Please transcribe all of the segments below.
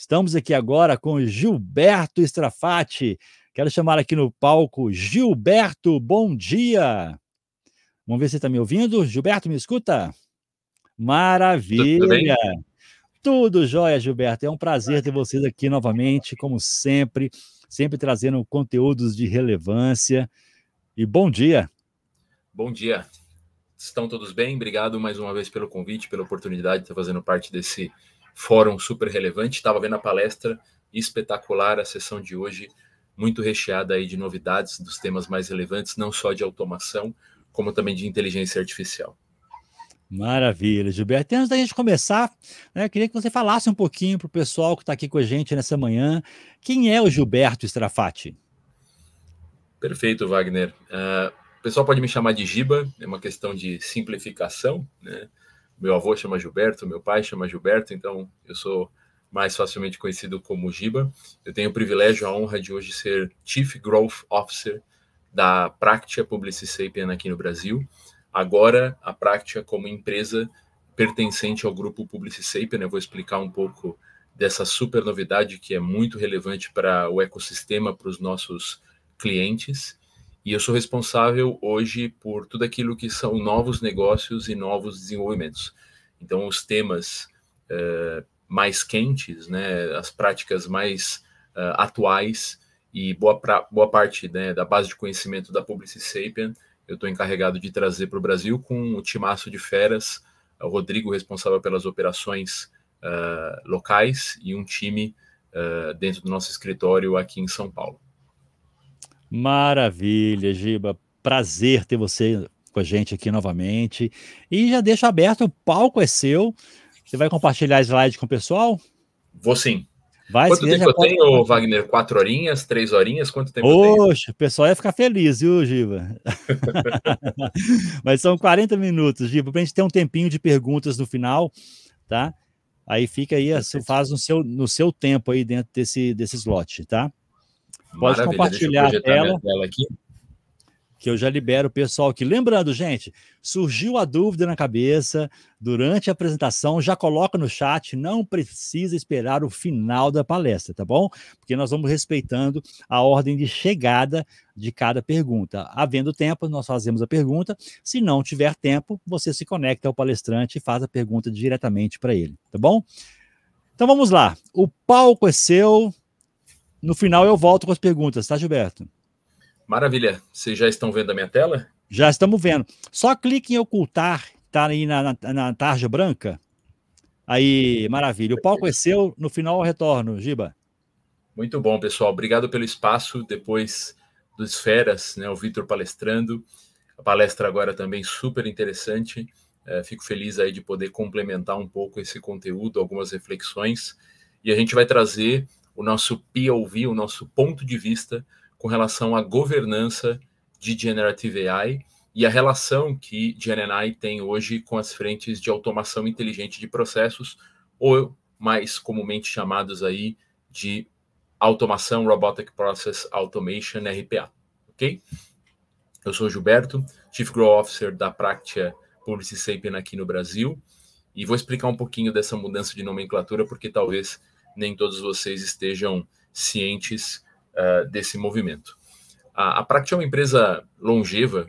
Estamos aqui agora com Gilberto Strafati. Quero chamar aqui no palco Gilberto, bom dia. Vamos ver se você está me ouvindo. Gilberto, me escuta? Tudo bem? Maravilha. Tudo jóia, Gilberto. É um prazer ter vocês aqui novamente, como sempre, sempre trazendo conteúdos de relevância. E bom dia. Bom dia. Estão todos bem? Obrigado mais uma vez pelo convite, pela oportunidade de estar fazendo parte desse fórum super relevante. Estava vendo a palestra, espetacular a sessão de hoje, muito recheada aí de novidades dos temas mais relevantes, não só de automação, como também de inteligência artificial. Maravilha, Gilberto. E antes da gente começar, né, queria que você falasse um pouquinho para o pessoal que está aqui com a gente nessa manhã. Quem é o Gilberto Strafati? Perfeito, Wagner. O pessoal pode me chamar de Giba, é uma questão de simplificação, né? Meu avô chama Gilberto, meu pai chama Gilberto, então eu sou mais facilmente conhecido como Giba. Eu tenho o privilégio, a honra de hoje ser Chief Growth Officer da Practia Publicis Sapient aqui no Brasil. Agora, a Practia como empresa pertencente ao grupo Publicis Sapient, eu vou explicar um pouco dessa super novidade que é muito relevante para o ecossistema, para os nossos clientes. E eu sou responsável hoje por tudo aquilo que são novos negócios e novos desenvolvimentos. Então, os temas mais quentes, né, as práticas mais atuais e boa parte, né, da base de conhecimento da Publicis Sapient, eu estou encarregado de trazer para o Brasil com o timaço de feras, o Rodrigo responsável pelas operações locais e um time dentro do nosso escritório aqui em São Paulo. Maravilha, Giba. Prazer ter você com a gente aqui novamente. E já deixa aberto, o palco é seu. Você vai compartilhar slide com o pessoal? Vou sim. Vai, Quanto se tempo já eu pode... tenho, Wagner? 4 horinhas, 3 horinhas? Quanto tempo eu tenho? Oxe, o pessoal ia ficar feliz, viu, Giba? Mas são 40 minutos, Giba, para a gente ter um tempinho de perguntas no final, tá? Aí fica aí, faz no seu tempo aí dentro desse slot, tá? Pode Maravilha, deixa eu compartilhar a projetar minha tela, tela aqui. que eu já libero o pessoal aqui. Lembrando, gente, surgiu a dúvida na cabeça durante a apresentação, já coloca no chat, não precisa esperar o final da palestra, tá bom? Porque nós vamos respeitando a ordem de chegada de cada pergunta. Havendo tempo, nós fazemos a pergunta. Se não tiver tempo, você se conecta ao palestrante e faz a pergunta diretamente para ele, tá bom? Então vamos lá. O palco é seu. No final eu volto com as perguntas, tá, Gilberto? Maravilha. Vocês já estão vendo a minha tela? Já estamos vendo. Só clique em ocultar, tá aí na tarja branca. Aí, maravilha. O palco é seu, no final eu retorno, Giba. Muito bom, pessoal. Obrigado pelo espaço. Depois dos feras, né, o Vitor palestrando. A palestra agora também super interessante. Fico feliz aí de poder complementar um pouco esse conteúdo, algumas reflexões. E a gente vai trazer o nosso POV, o nosso ponto de vista com relação à governança de Generative AI e a relação que GenAI tem hoje com as frentes de automação inteligente de processos, ou mais comumente chamados aí de automação, Robotic Process Automation, RPA, ok? Eu sou o Gilberto, Chief Growth Officer da Practia Publicis Sapient aqui no Brasil, e vou explicar um pouquinho dessa mudança de nomenclatura, porque talvez nem todos vocês estejam cientes desse movimento. A Practia é uma empresa longeva,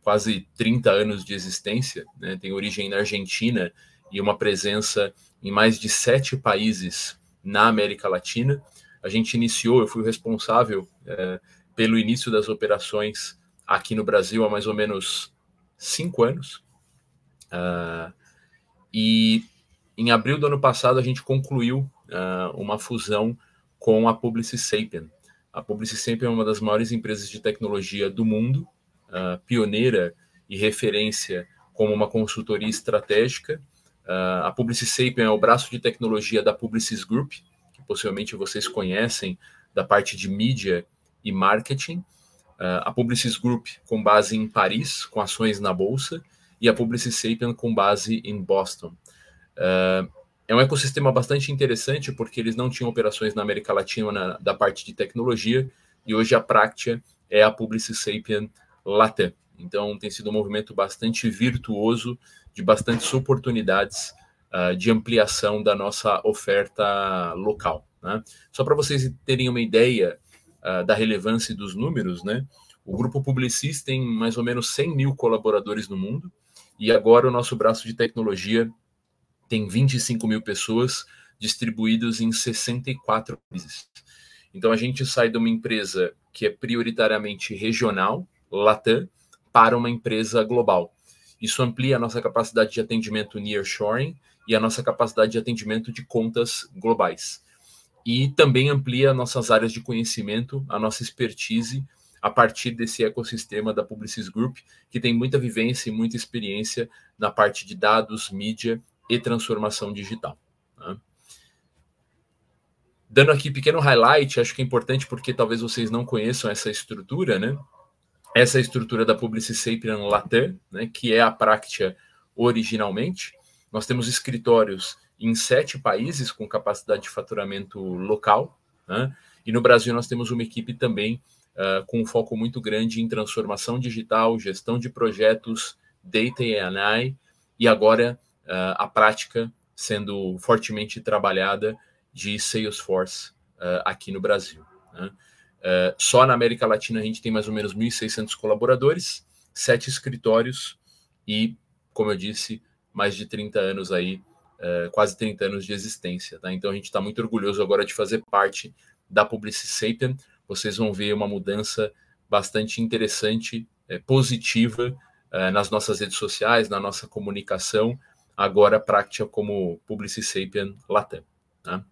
quase 30 anos de existência, né, tem origem na Argentina e uma presença em mais de 7 países na América Latina. A gente iniciou, eu fui o responsável pelo início das operações aqui no Brasil há mais ou menos 5 anos. E em abril do ano passado a gente concluiu uma fusão com a Publicis Sapient. A Publicis Sapient é uma das maiores empresas de tecnologia do mundo, pioneira e referência como uma consultoria estratégica. A Publicis Sapient é o braço de tecnologia da Publicis Group, que possivelmente vocês conhecem, da parte de mídia e marketing. A Publicis Group com base em Paris, com ações na Bolsa, e a Publicis Sapient com base em Boston. É um ecossistema bastante interessante, porque eles não tinham operações na América Latina da parte de tecnologia, e hoje a Practia é a Publicis Sapient Latam. Então tem sido um movimento bastante virtuoso, de bastantes oportunidades de ampliação da nossa oferta local, né? Só para vocês terem uma ideia da relevância dos números, né? O Grupo Publicis tem mais ou menos 100 mil colaboradores no mundo, e agora o nosso braço de tecnologia tem 25 mil pessoas distribuídos em 64 países. Então a gente sai de uma empresa que é prioritariamente regional, Latam, para uma empresa global. Isso amplia a nossa capacidade de atendimento nearshoring e a nossa capacidade de atendimento de contas globais. E também amplia nossas áreas de conhecimento, a nossa expertise, a partir desse ecossistema da Publicis Group, que tem muita vivência e muita experiência na parte de dados, mídia e transformação digital, né? Dando aqui pequeno highlight, acho que é importante porque talvez vocês não conheçam essa estrutura, né? Essa é a estrutura da Publicis Sapient Latam, né, que é a Practia originalmente. Nós temos escritórios em 7 países com capacidade de faturamento local, né? E no Brasil nós temos uma equipe também com um foco muito grande em transformação digital, gestão de projetos, data e AI, e agora a prática sendo fortemente trabalhada de Salesforce aqui no Brasil, né? Só na América Latina a gente tem mais ou menos 1.600 colaboradores, 7 escritórios e, como eu disse, mais de 30 anos aí, quase 30 anos de existência, tá? Então a gente está muito orgulhoso agora de fazer parte da Publicis Sapient. Vocês vão ver uma mudança bastante interessante, positiva, nas nossas redes sociais, na nossa comunicação, agora Practia como Publicis Sapient Latam, tá?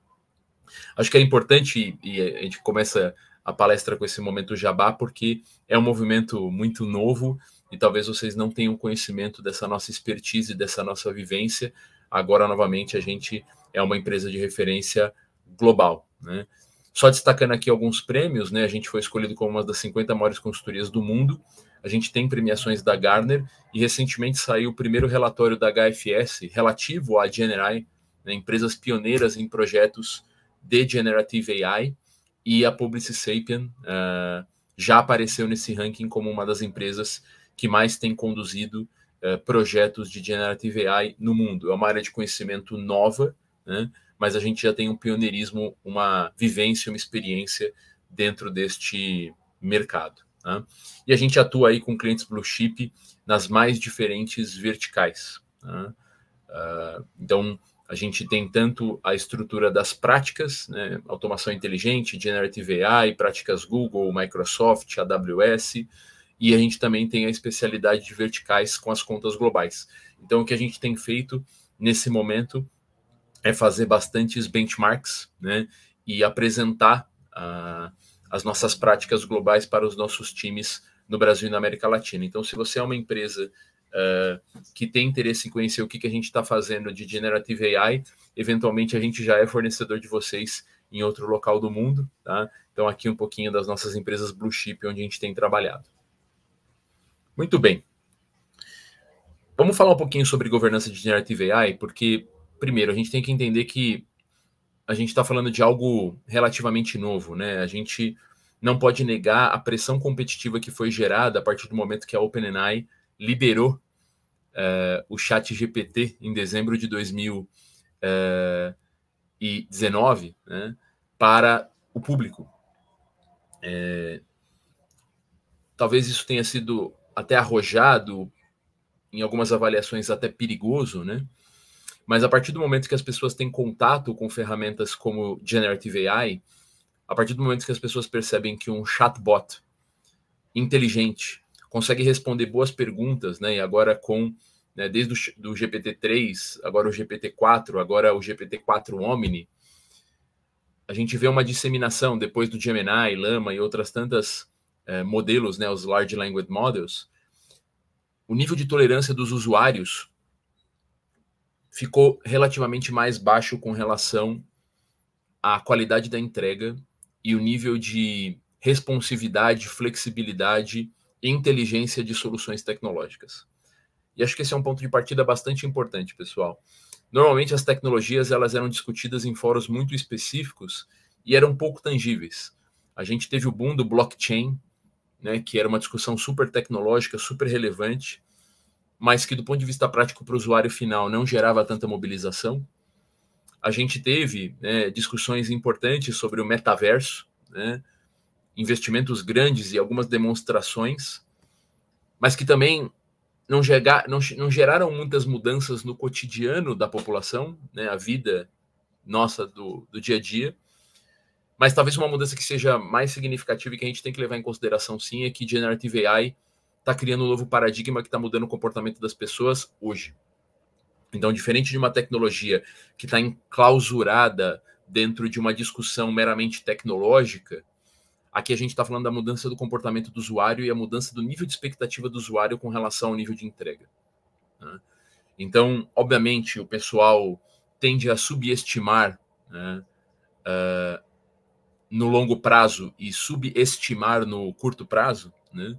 Acho que é importante, e a gente começa a palestra com esse momento jabá, porque é um movimento muito novo e talvez vocês não tenham conhecimento dessa nossa expertise, dessa nossa vivência. Agora, novamente, a gente é uma empresa de referência global, né? Só destacando aqui alguns prêmios, né? A gente foi escolhido como uma das 50 maiores consultorias do mundo. A gente tem premiações da Gartner e recentemente saiu o primeiro relatório da HFS relativo à GenAI, né? Empresas pioneiras em projetos de Generative AI, e a Publicis Sapient já apareceu nesse ranking como uma das empresas que mais tem conduzido projetos de Generative AI no mundo. É uma área de conhecimento nova, né? Mas a gente já tem um pioneirismo, uma vivência, uma experiência dentro deste mercado, né? E a gente atua aí com clientes blue chip nas mais diferentes verticais, né? Então, a gente tem tanto a estrutura das práticas, né, automação inteligente, Generative AI, práticas Google, Microsoft, AWS, e a gente também tem a especialidade de verticais com as contas globais. Então, o que a gente tem feito nesse momento é fazer bastantes benchmarks, né, e apresentar as nossas práticas globais para os nossos times no Brasil e na América Latina. Então, se você é uma empresa que tem interesse em conhecer o que a gente está fazendo de Generative AI, eventualmente a gente já é fornecedor de vocês em outro local do mundo, tá? Então aqui um pouquinho das nossas empresas blue chip onde a gente tem trabalhado. Muito bem. Vamos falar um pouquinho sobre governança de Generative AI, porque, primeiro, a gente tem que entender que a gente está falando de algo relativamente novo, né? A gente não pode negar a pressão competitiva que foi gerada a partir do momento que a OpenAI liberou o ChatGPT em dezembro de 2019, né, para o público. Talvez isso tenha sido até arrojado, em algumas avaliações até perigoso, né? Mas a partir do momento que as pessoas têm contato com ferramentas como Generative AI, a partir do momento que as pessoas percebem que um chatbot inteligente consegue responder boas perguntas, né? E agora com, né, desde o GPT-3, agora o GPT-4, agora o GPT-4 Omni, a gente vê uma disseminação depois do Gemini, Llama e outras tantas modelos, né, os Large Language Models. O nível de tolerância dos usuários ficou relativamente mais baixo com relação à qualidade da entrega e o nível de responsividade, flexibilidade e inteligência de soluções tecnológicas. E acho que esse é um ponto de partida bastante importante, pessoal. Normalmente as tecnologias elas eram discutidas em fóruns muito específicos e eram pouco tangíveis. A gente teve o boom do blockchain, né, que era uma discussão super tecnológica, super relevante, mas que do ponto de vista prático para o usuário final não gerava tanta mobilização. A gente teve, né, discussões importantes sobre o metaverso, né, investimentos grandes e algumas demonstrações, mas que também não geraram muitas mudanças no cotidiano da população, né, a vida nossa do dia a dia. Mas talvez uma mudança que seja mais significativa e que a gente tem que levar em consideração, sim, é que Generative AI está criando um novo paradigma que está mudando o comportamento das pessoas hoje. Então, diferente de uma tecnologia que está enclausurada dentro de uma discussão meramente tecnológica, aqui a gente está falando da mudança do comportamento do usuário e a mudança do nível de expectativa do usuário com relação ao nível de entrega. Né? Então, obviamente, o pessoal tende a subestimar, né, no longo prazo e subestimar no curto prazo, né?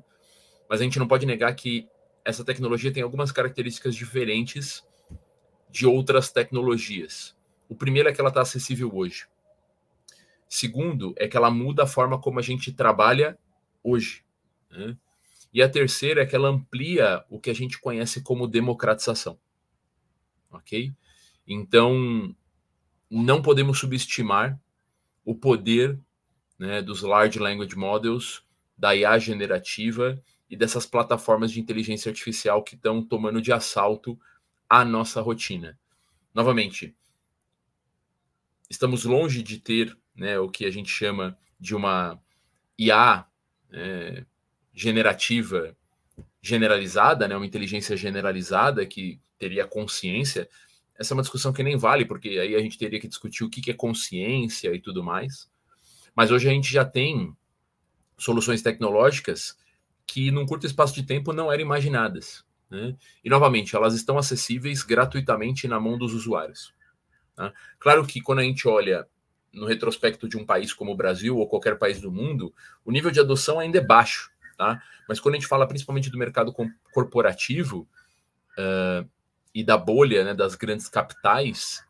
Mas a gente não pode negar que essa tecnologia tem algumas características diferentes de outras tecnologias. O primeiro é que ela está acessível hoje. Segundo, é que ela muda a forma como a gente trabalha hoje, né? E a terceira é que ela amplia o que a gente conhece como democratização. Ok? Então, não podemos subestimar o poder, né, dos Large Language Models, da IA generativa e dessas plataformas de inteligência artificial que estão tomando de assalto a nossa rotina. Novamente, estamos longe de ter, né, o que a gente chama de uma IA generativa generalizada, né, uma inteligência generalizada que teria consciência. Essa é uma discussão que nem vale, porque aí a gente teria que discutir o que é consciência e tudo mais. Mas hoje a gente já tem soluções tecnológicas que, num curto espaço de tempo, não eram imaginadas, né? E, novamente, elas estão acessíveis gratuitamente na mão dos usuários. Tá? Claro que, quando a gente olha no retrospecto de um país como o Brasil ou qualquer país do mundo, o nível de adoção ainda é baixo. Tá? Mas quando a gente fala principalmente do mercado corporativo e da bolha, né, das grandes capitais,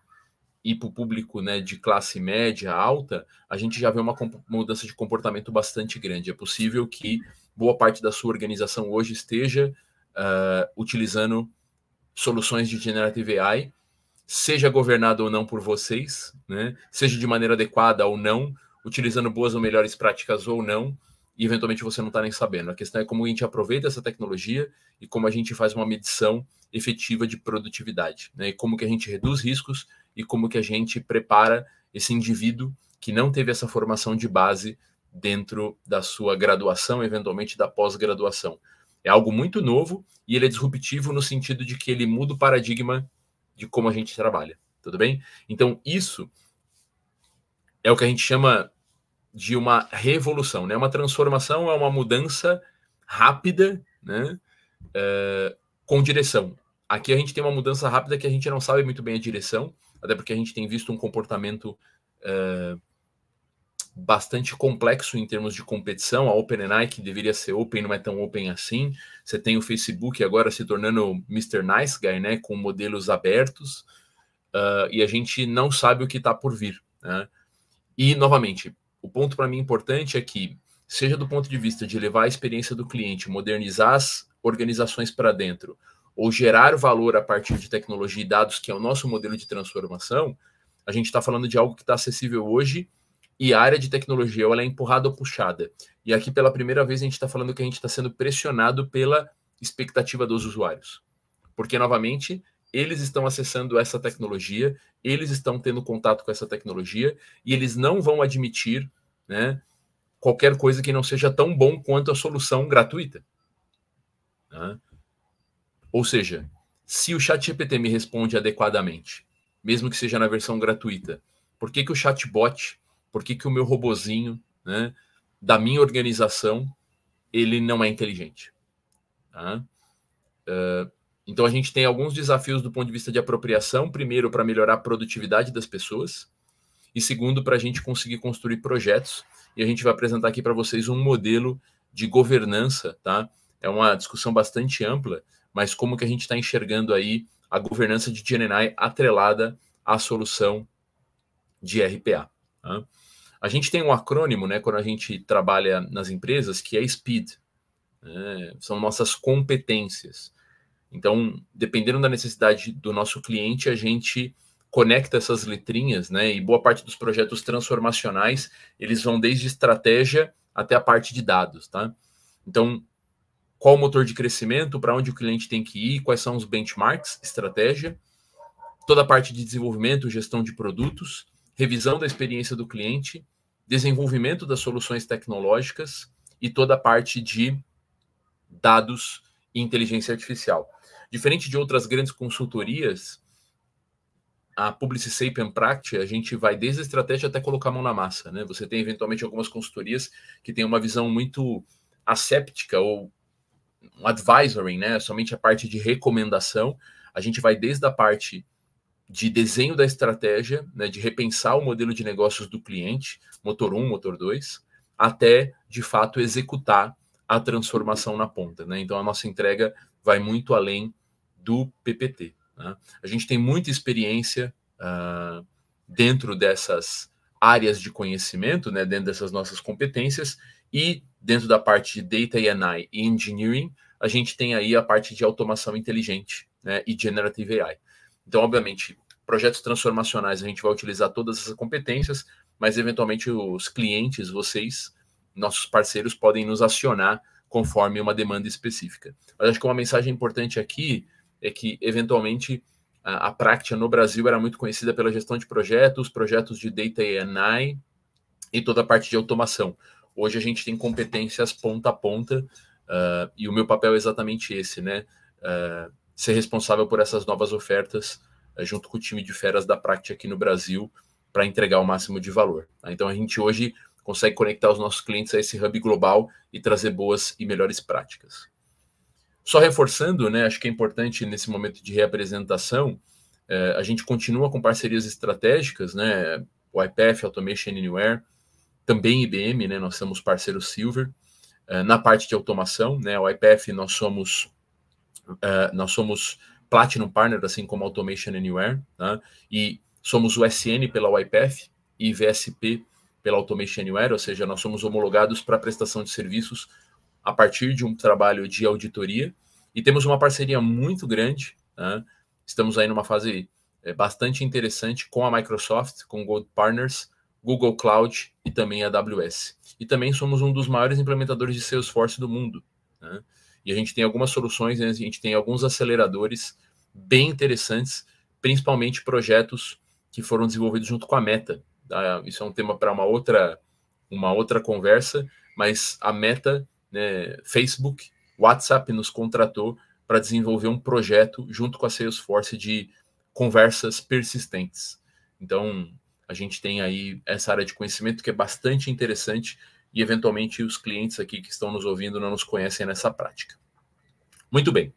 e para o público, né, de classe média alta, a gente já vê uma mudança de comportamento bastante grande. É possível que boa parte da sua organização hoje esteja utilizando soluções de Generative AI, seja governado ou não por vocês, né, seja de maneira adequada ou não, utilizando boas ou melhores práticas ou não, e eventualmente você não está nem sabendo. A questão é como a gente aproveita essa tecnologia e como a gente faz uma medição efetiva de produtividade, né, e como que a gente reduz riscos e como que a gente prepara esse indivíduo que não teve essa formação de base dentro da sua graduação, eventualmente da pós-graduação. É algo muito novo e ele é disruptivo no sentido de que ele muda o paradigma de como a gente trabalha, tudo bem? Então, isso é o que a gente chama de uma revolução, né? Uma transformação é uma mudança rápida, né? Com direção. Aqui a gente tem uma mudança rápida que a gente não sabe muito bem a direção, até porque a gente tem visto um comportamento bastante complexo em termos de competição. A OpenAI, que deveria ser open, não é tão open assim. Você tem o Facebook agora se tornando Mr. Nice Guy, né, com modelos abertos, e a gente não sabe o que está por vir, né? E, novamente, o ponto para mim importante é que, seja do ponto de vista de levar a experiência do cliente, modernizar as organizações para dentro, ou gerar valor a partir de tecnologia e dados, que é o nosso modelo de transformação, a gente está falando de algo que está acessível hoje e a área de tecnologia ela é empurrada ou puxada. E aqui, pela primeira vez, a gente está falando que a gente está sendo pressionado pela expectativa dos usuários. Porque, novamente, eles estão acessando essa tecnologia, eles estão tendo contato com essa tecnologia e eles não vão admitir, né, qualquer coisa que não seja tão bom quanto a solução gratuita. Né? Ou seja, se o ChatGPT me responde adequadamente, mesmo que seja na versão gratuita, por que o chatbot, por que o meu robozinho, né, da minha organização, ele não é inteligente? Tá? Então a gente tem alguns desafios do ponto de vista de apropriação. Primeiro, para melhorar a produtividade das pessoas. E segundo, para a gente conseguir construir projetos. E a gente vai apresentar aqui para vocês um modelo de governança, tá? É uma discussão bastante ampla, mas como que a gente está enxergando aí a governança de GenAI atrelada à solução de RPA. Tá? A gente tem um acrônimo, né, quando a gente trabalha nas empresas, que é SPEED. Né? São nossas competências. Então, dependendo da necessidade do nosso cliente, a gente conecta essas letrinhas, né? E boa parte dos projetos transformacionais, eles vão desde estratégia até a parte de dados, tá? Então, qual o motor de crescimento, para onde o cliente tem que ir, quais são os benchmarks, estratégia, toda a parte de desenvolvimento, gestão de produtos, revisão da experiência do cliente, desenvolvimento das soluções tecnológicas e toda a parte de dados e inteligência artificial. Diferente de outras grandes consultorias, a Publicis Sapient Practice, a gente vai desde a estratégia até colocar a mão na massa, né? Você tem eventualmente algumas consultorias que têm uma visão muito asséptica ou um advisory, né? Somente a parte de recomendação. A gente vai desde a parte de desenho da estratégia, né? De repensar o modelo de negócios do cliente, motor 1, motor 2, até de fato executar a transformação na ponta, né? Então a nossa entrega vai muito além do PPT. Né? A gente tem muita experiência dentro dessas áreas de conhecimento, né, dentro dessas nossas competências, e dentro da parte de Data e Engineering, a gente tem aí a parte de automação inteligente, né, e Generative AI. Então, obviamente, projetos transformacionais a gente vai utilizar todas essas competências, mas eventualmente os clientes, vocês, nossos parceiros, podem nos acionar conforme uma demanda específica. Mas acho que uma mensagem importante aqui é que, eventualmente, a Practia no Brasil era muito conhecida pela gestão de projetos de Data e AI e toda a parte de automação. Hoje a gente tem competências ponta a ponta e o meu papel é exatamente esse, né? Ser responsável por essas novas ofertas junto com o time de feras da Practia aqui no Brasil para entregar o máximo de valor. Tá? Então a gente hoje consegue conectar os nossos clientes a esse hub global e trazer boas e melhores práticas. Só reforçando, né, acho que é importante nesse momento de reapresentação, a gente continua com parcerias estratégicas, né, o IPF, Automation Anywhere, também IBM, né, nós somos parceiro Silver, na parte de automação, né, o IPF nós somos Platinum Partner, assim como Automation Anywhere, tá? E somos o SN pela IPF e VSP pela Automation Anywhere, ou seja, nós somos homologados para prestação de serviços a partir de um trabalho de auditoria, e temos uma parceria muito grande, né? Estamos aí numa fase bastante interessante com a Microsoft, com Gold Partners, Google Cloud e também a AWS. E também somos um dos maiores implementadores de Salesforce do mundo, né? E a gente tem algumas soluções, né? A gente tem alguns aceleradores bem interessantes, principalmente projetos que foram desenvolvidos junto com a Meta. Tá? Isso é um tema para uma outra conversa, mas a Meta, né, Facebook, WhatsApp nos contratou para desenvolver um projeto junto com a Salesforce de conversas persistentes. Então, a gente tem aí essa área de conhecimento que é bastante interessante e, eventualmente, os clientes aqui que estão nos ouvindo não nos conhecem nessa prática. Muito bem.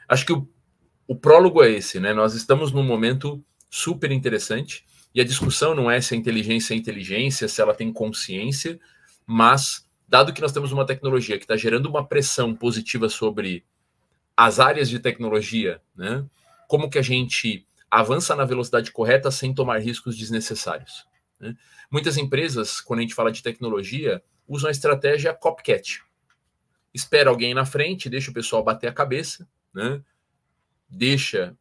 Acho que o prólogo é esse, né? Nós estamos num momento super interessante e a discussão não é se a inteligência é inteligência, se ela tem consciência, mas, dado que nós temos uma tecnologia que está gerando uma pressão positiva sobre as áreas de tecnologia, né? Como que a gente avança na velocidade correta sem tomar riscos desnecessários, né? Muitas empresas, quando a gente fala de tecnologia, usam a estratégia copycat. Espera alguém na frente, deixa o pessoal bater a cabeça, né? Deixa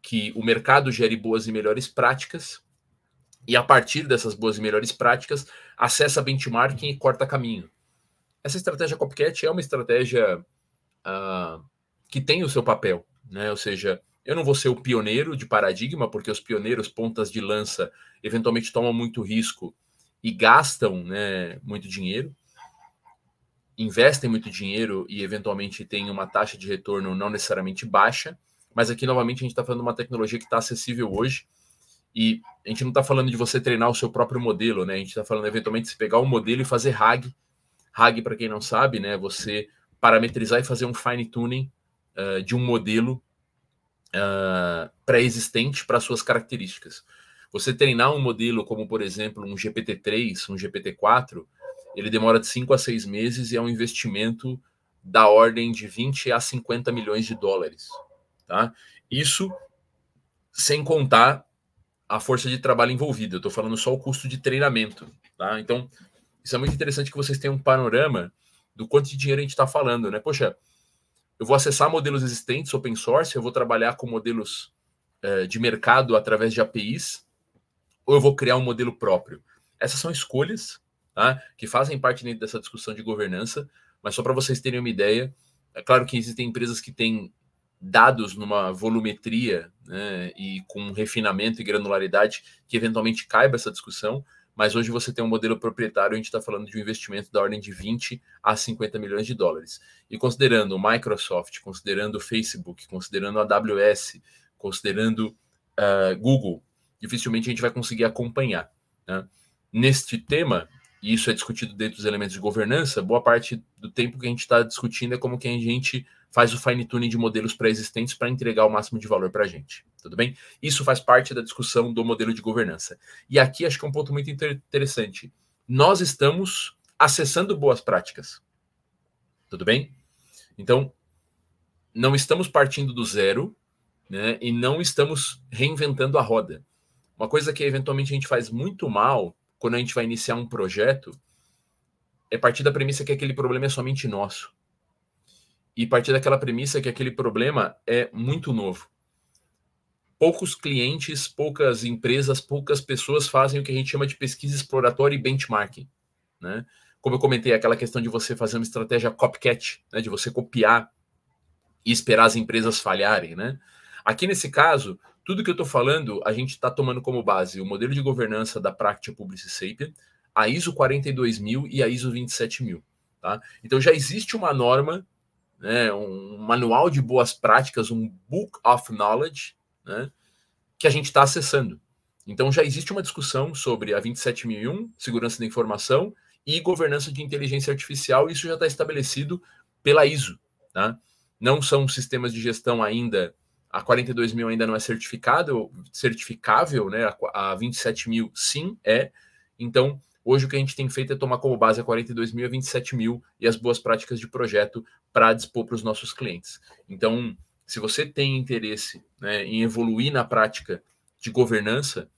que o mercado gere boas e melhores práticas, e a partir dessas boas e melhores práticas, acessa benchmarking e corta caminho. Essa estratégia copycat é uma estratégia que tem o seu papel, né? Ou seja, eu não vou ser o pioneiro de paradigma, porque os pioneiros, pontas de lança, eventualmente tomam muito risco e gastam, né, muito dinheiro, investem muito dinheiro e eventualmente tem uma taxa de retorno não necessariamente baixa, mas aqui novamente a gente está falando de uma tecnologia que está acessível hoje, e a gente não está falando de você treinar o seu próprio modelo, né? A gente está falando eventualmente de você pegar um modelo e fazer RAG. RAG, para quem não sabe, né? Você parametrizar e fazer um fine tuning de um modelo pré-existente para suas características. Você treinar um modelo como, por exemplo, um GPT-3, um GPT-4, ele demora de 5 a 6 meses e é um investimento da ordem de 20 a 50 milhões de dólares. Tá? Isso sem contar a força de trabalho envolvida. Eu estou falando só o custo de treinamento. Tá? Então, isso é muito interessante que vocês tenham um panorama do quanto de dinheiro a gente está falando. Né? Poxa, eu vou acessar modelos existentes, open source, eu vou trabalhar com modelos de mercado através de APIs, ou eu vou criar um modelo próprio? Essas são escolhas, tá, que fazem parte dentro dessa discussão de governança, mas só para vocês terem uma ideia, é claro que existem empresas que têm dados numa volumetria, né, e com refinamento e granularidade que eventualmente caiba essa discussão, mas hoje você tem um modelo proprietário, a gente está falando de um investimento da ordem de 20 a 50 milhões de dólares. E considerando o Microsoft, considerando o Facebook, considerando a AWS, considerando Google, dificilmente a gente vai conseguir acompanhar, né? Neste tema, e isso é discutido dentro dos elementos de governança, boa parte do tempo que a gente está discutindo é como que a gente faz o fine-tuning de modelos pré-existentes para entregar o máximo de valor para a gente, tudo bem? Isso faz parte da discussão do modelo de governança. E aqui acho que é um ponto muito interessante. Nós estamos acessando boas práticas, tudo bem? Então, não estamos partindo do zero, né, e não estamos reinventando a roda. Uma coisa que eventualmente a gente faz muito mal quando a gente vai iniciar um projeto é partir da premissa que aquele problema é somente nosso. E partir daquela premissa que aquele problema é muito novo. Poucos clientes, poucas empresas, poucas pessoas fazem o que a gente chama de pesquisa exploratória e benchmarking, né? Como eu comentei, aquela questão de você fazer uma estratégia copycat, né, de você copiar e esperar as empresas falharem, né? Aqui nesse caso, tudo que eu estou falando, a gente está tomando como base o modelo de governança da Practia Publicis Sapient, a ISO 42000 e a ISO 27000. Tá? Então já existe uma norma, né, um manual de boas práticas, um Book of Knowledge, né, que a gente está acessando. Então já existe uma discussão sobre a 27001, segurança da informação, e governança de inteligência artificial, e isso já está estabelecido pela ISO. Tá? Não são sistemas de gestão ainda, a 42000 ainda não é certificável, né? A 27000 sim é. Então, hoje o que a gente tem feito é tomar como base a 42000 e a 27000 e as boas práticas de projeto para dispor para os nossos clientes. Então, se você tem interesse, né, em evoluir na prática de governança,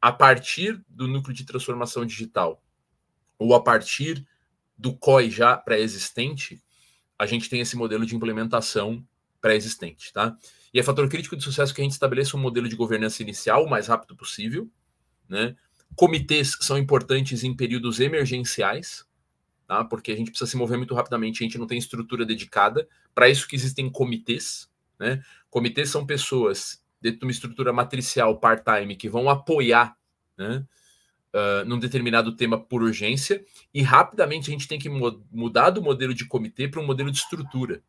a partir do núcleo de transformação digital ou a partir do COI já pré-existente, a gente tem esse modelo de implementação pré-existente, tá? E é fator crítico de sucesso que a gente estabeleça um modelo de governança inicial o mais rápido possível, né? Comitês são importantes em períodos emergenciais, tá? Porque a gente precisa se mover muito rapidamente, a gente não tem estrutura dedicada, para isso que existem comitês, né? Comitês são pessoas dentro de uma estrutura matricial part-time que vão apoiar, né, num determinado tema por urgência, e rapidamente a gente tem que mudar do modelo de comitê para um modelo de estrutura.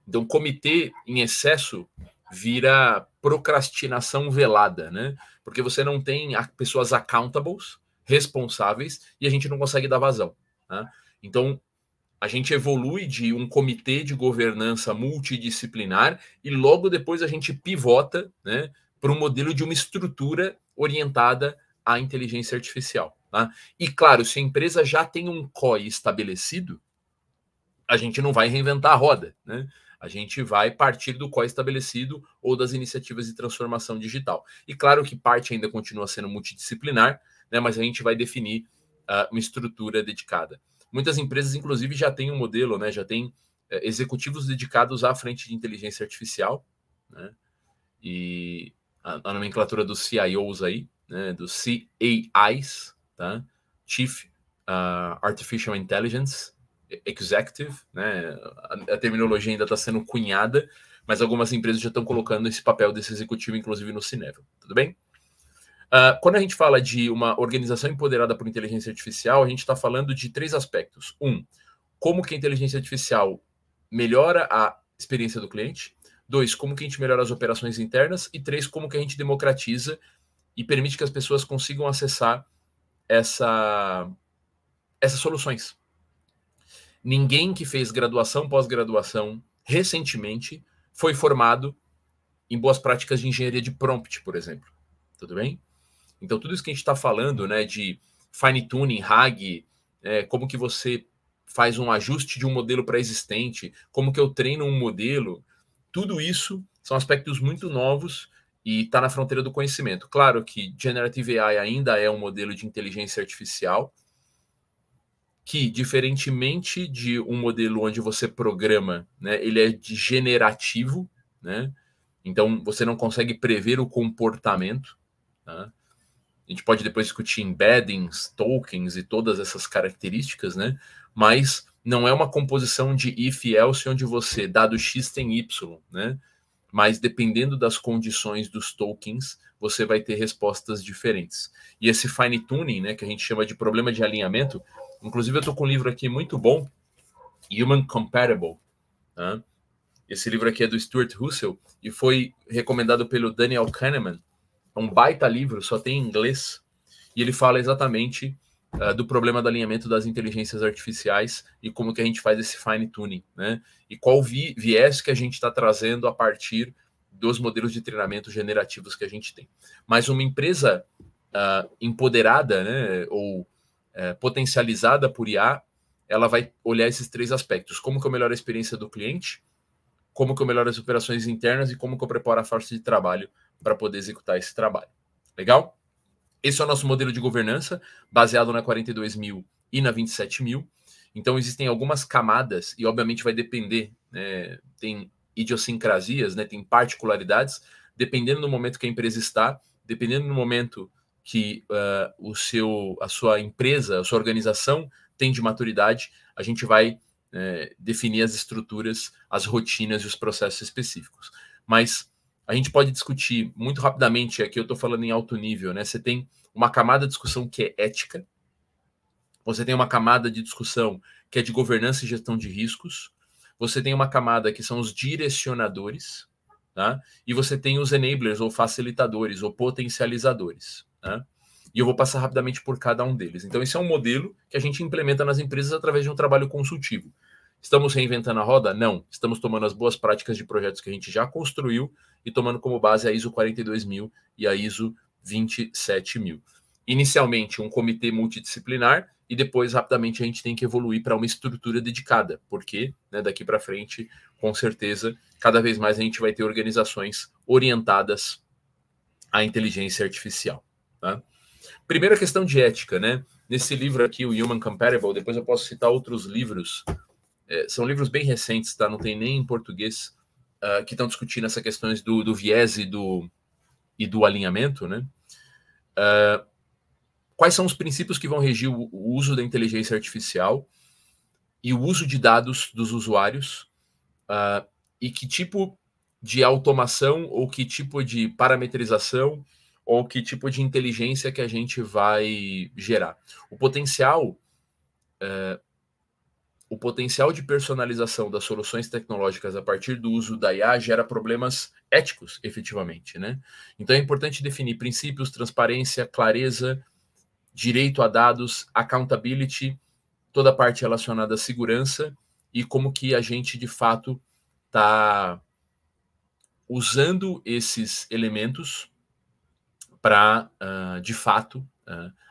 Então, comitê em excesso vira procrastinação velada, né? Porque você não tem pessoas accountables, responsáveis, e a gente não consegue dar vazão, né? Então, a gente evolui de um comitê de governança multidisciplinar e logo depois a gente pivota, né, para um modelo de uma estrutura orientada à inteligência artificial, tá? E claro, se a empresa já tem um COI estabelecido, a gente não vai reinventar a roda, né? A gente vai partir do COI estabelecido ou das iniciativas de transformação digital. E claro que parte ainda continua sendo multidisciplinar, né, mas a gente vai definir uma estrutura dedicada. Muitas empresas, inclusive, já têm um modelo, né, já tem executivos dedicados à frente de inteligência artificial, né, e a nomenclatura dos CIOs aí, né, dos CAIs, tá? Chief Artificial Intelligence Executive, né? A terminologia ainda está sendo cunhada, mas algumas empresas já estão colocando esse papel desse executivo, inclusive no C-Level, tudo bem? Quando a gente fala de uma organização empoderada por inteligência artificial, a gente está falando de 3 aspectos. 1, como que a inteligência artificial melhora a experiência do cliente. 2, como que a gente melhora as operações internas. E 3, como que a gente democratiza e permite que as pessoas consigam acessar essas soluções. Ninguém que fez graduação, pós-graduação, recentemente, foi formado em boas práticas de engenharia de prompt, por exemplo. Tudo bem? Então, tudo isso que a gente está falando, né, de fine-tuning, RAG, como que você faz um ajuste de um modelo pré-existente, como que eu treino um modelo, tudo isso são aspectos muito novos e está na fronteira do conhecimento. Claro que Generative AI ainda é um modelo de inteligência artificial, que, diferentemente de um modelo onde você programa, né, ele é generativo, né? Então você não consegue prever o comportamento. Tá? A gente pode depois discutir embeddings, tokens e todas essas características, né? Mas não é uma composição de if e else onde você, dado x tem y, né? Mas dependendo das condições dos tokens, você vai ter respostas diferentes. E esse fine tuning, né, que a gente chama de problema de alinhamento, inclusive eu estou com um livro aqui muito bom, Human Compatible. Tá? Esse livro aqui é do Stuart Russell e foi recomendado pelo Daniel Kahneman. É um baita livro, só tem em inglês, e ele fala exatamente do problema do alinhamento das inteligências artificiais e como que a gente faz esse fine tuning, né? E qual viés que a gente está trazendo a partir dos modelos de treinamento generativos que a gente tem. Mas uma empresa empoderada, né, ou potencializada por IA, ela vai olhar esses três aspectos: como que eu melhoro a experiência do cliente, como que eu melhoro as operações internas e como que eu preparo a força de trabalho para poder executar esse trabalho. Legal? Esse é o nosso modelo de governança, baseado na 42.000 e na 27.000. Então, existem algumas camadas, e obviamente vai depender, né, tem idiosincrasias, né, tem particularidades, dependendo do momento que a empresa está, dependendo do momento que a sua empresa, a sua organização tem de maturidade, a gente vai definir as estruturas, as rotinas e os processos específicos. Mas a gente pode discutir muito rapidamente, aqui eu estou falando em alto nível, né? Você tem uma camada de discussão que é ética, você tem uma camada de discussão que é de governança e gestão de riscos, você tem uma camada que são os direcionadores, tá? E você tem os enablers, ou facilitadores, ou potencializadores, tá? E eu vou passar rapidamente por cada um deles. Então, esse é um modelo que a gente implementa nas empresas através de um trabalho consultivo. Estamos reinventando a roda? Não. Estamos tomando as boas práticas de projetos que a gente já construiu e tomando como base a ISO 42000 e a ISO 27000. Inicialmente, um comitê multidisciplinar e depois, rapidamente, a gente tem que evoluir para uma estrutura dedicada, porque, né, daqui para frente, com certeza, cada vez mais a gente vai ter organizações orientadas à inteligência artificial. Tá? Primeira questão de ética, né? Nesse livro aqui, o Human Compatible, depois eu posso citar outros livros, são livros bem recentes, tá? Não tem nem em português, que estão discutindo essas questões do viés e do alinhamento, né? Quais são os princípios que vão regir o uso da inteligência artificial e o uso de dados dos usuários, e que tipo de automação ou que tipo de parametrização ou que tipo de inteligência que a gente vai gerar. O potencial de personalização das soluções tecnológicas a partir do uso da IA gera problemas éticos, efetivamente, né? Então é importante definir princípios, transparência, clareza, direito a dados, accountability, toda a parte relacionada à segurança e como que a gente, de fato, está usando esses elementos para, de fato,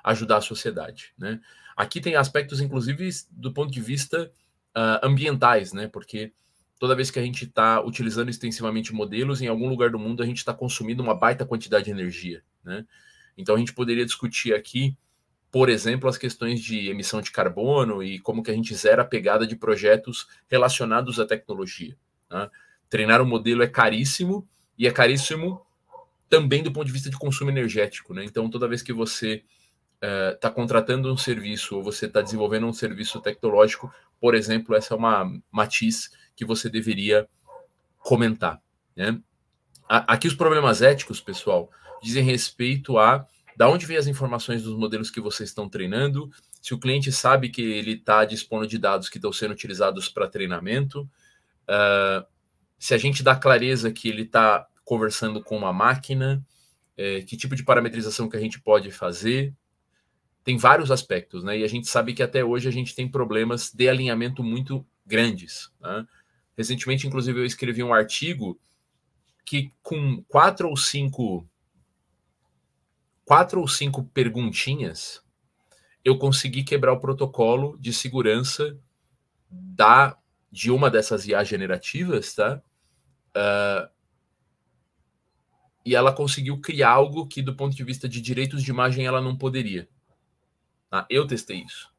ajudar a sociedade, né? Aqui tem aspectos, inclusive, do ponto de vista ambientais, né? Porque toda vez que a gente está utilizando extensivamente modelos, em algum lugar do mundo a gente está consumindo uma baita quantidade de energia, né? Então a gente poderia discutir aqui, por exemplo, as questões de emissão de carbono e como que a gente zera a pegada de projetos relacionados à tecnologia. Né? Treinar um modelo é caríssimo, e é caríssimo também do ponto de vista de consumo energético, né? Então, toda vez que você está contratando um serviço ou você está desenvolvendo um serviço tecnológico, por exemplo, essa é uma matiz que você deveria comentar, né? Aqui os problemas éticos, pessoal, dizem respeito a da onde vem as informações dos modelos que vocês estão treinando, se o cliente sabe que ele está dispondo de dados que estão sendo utilizados para treinamento, se a gente dá clareza que ele está conversando com uma máquina, que tipo de parametrização que a gente pode fazer. Tem vários aspectos, né? E a gente sabe que até hoje a gente tem problemas de alinhamento muito grandes. Né? Recentemente, inclusive, eu escrevi um artigo que com quatro ou cinco perguntinhas, eu consegui quebrar o protocolo de segurança de uma dessas IA generativas, tá? E ela conseguiu criar algo que, do ponto de vista de direitos de imagem, ela não poderia. Tá? Eu testei isso.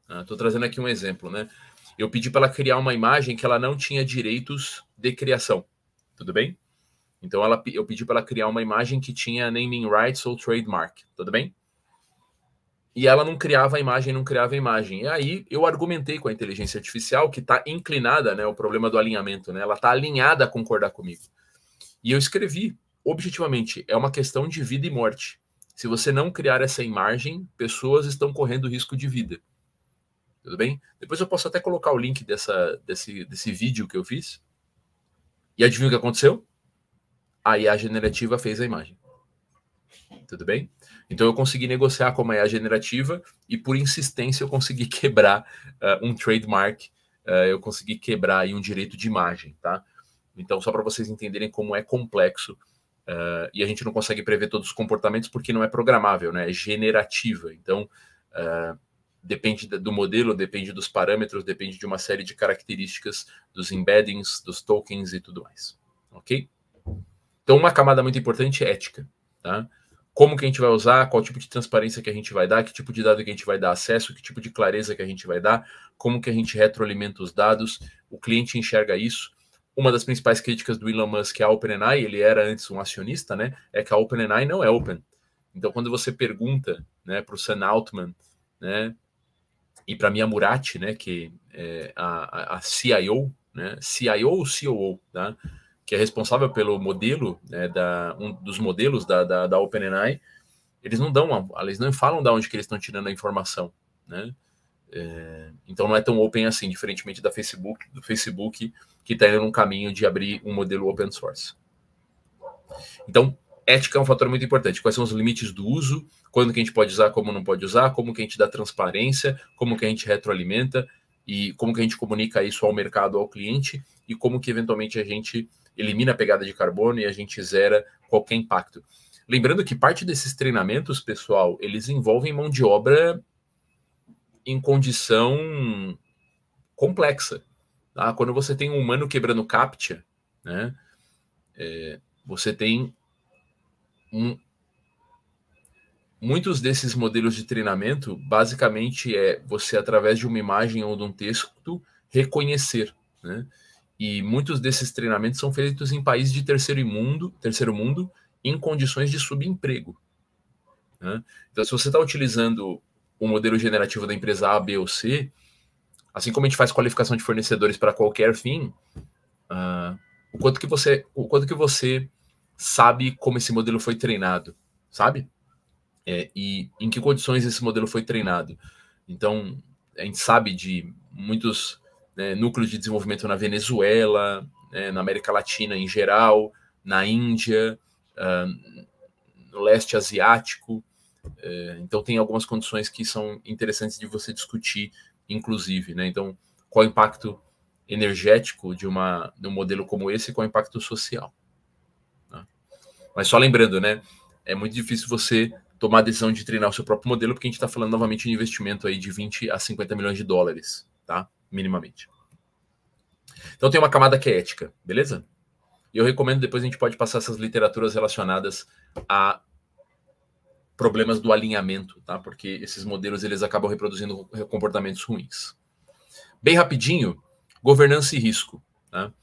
Estou trazendo aqui um exemplo, né? Eu pedi para ela criar uma imagem que ela não tinha direitos de criação, tudo bem? Então eu pedi para ela criar uma imagem que tinha naming rights ou trademark, tudo bem? E ela não criava a imagem, não criava a imagem. E aí eu argumentei com a inteligência artificial que está inclinada, né? O problema do alinhamento, né? Ela está alinhada a concordar comigo. E eu escrevi, objetivamente, é uma questão de vida e morte. Se você não criar essa imagem, pessoas estão correndo risco de vida. Tudo bem? Depois eu posso até colocar o link desse vídeo que eu fiz. E adivinha o que aconteceu? A IA generativa fez a imagem. Tudo bem? Então eu consegui negociar com a IA generativa e por insistência eu consegui quebrar um trademark, eu consegui quebrar aí um direito de imagem, tá? Então só para vocês entenderem como é complexo e a gente não consegue prever todos os comportamentos porque não é programável, né? É generativa. Então depende do modelo, depende dos parâmetros, depende de uma série de características dos embeddings, dos tokens e tudo mais, ok? Então uma camada muito importante é ética, tá? Como que a gente vai usar, qual tipo de transparência que a gente vai dar, que tipo de dado que a gente vai dar acesso, que tipo de clareza que a gente vai dar, como que a gente retroalimenta os dados, o cliente enxerga isso. Uma das principais críticas do Elon Musk à OpenAI, ele era antes um acionista, né, é que a OpenAI não é open. Então, quando você pergunta, né, para o Sam Altman, né, e para a Mia Murati, né, que é a CIO, né, CIO ou COO, tá? Que é responsável pelo modelo, né, um dos modelos da OpenAI, eles não falam de onde que eles estão tirando a informação, né? Então não é tão open assim, diferentemente do Facebook que está indo num caminho de abrir um modelo open source. Então, ética é um fator muito importante. Quais são os limites do uso, quando que a gente pode usar, como não pode usar, como que a gente dá transparência, como que a gente retroalimenta e como que a gente comunica isso ao mercado, ao cliente e como que eventualmente a gente elimina a pegada de carbono e a gente zera qualquer impacto. Lembrando que parte desses treinamentos, pessoal, eles envolvem mão de obra em condição complexa. Tá? Quando você tem um humano quebrando CAPTCHA, né, você tem muitos desses modelos de treinamento, basicamente é você, através de uma imagem ou de um texto, reconhecer, né? E muitos desses treinamentos são feitos em países de terceiro mundo, em condições de subemprego, né? Então, se você está utilizando o modelo generativo da empresa A, B ou C, assim como a gente faz qualificação de fornecedores para qualquer fim, o quanto que você sabe como esse modelo foi treinado, sabe? E em que condições esse modelo foi treinado. Então, a gente sabe de muitos núcleos de desenvolvimento na Venezuela, na América Latina em geral, na Índia, no leste asiático. Então, tem algumas condições que são interessantes de você discutir, inclusive, né? Então, qual o impacto energético de um modelo como esse e qual o impacto social. Tá? Mas só lembrando, né? É muito difícil você tomar a decisão de treinar o seu próprio modelo, porque a gente está falando novamente de investimento aí de 20 a 50 milhões de dólares, tá? Minimamente. Então tem uma camada que é ética, beleza? E eu recomendo, depois a gente pode passar essas literaturas relacionadas a problemas do alinhamento, tá? Porque esses modelos, eles acabam reproduzindo comportamentos ruins. Bem rapidinho, governança e risco, tá?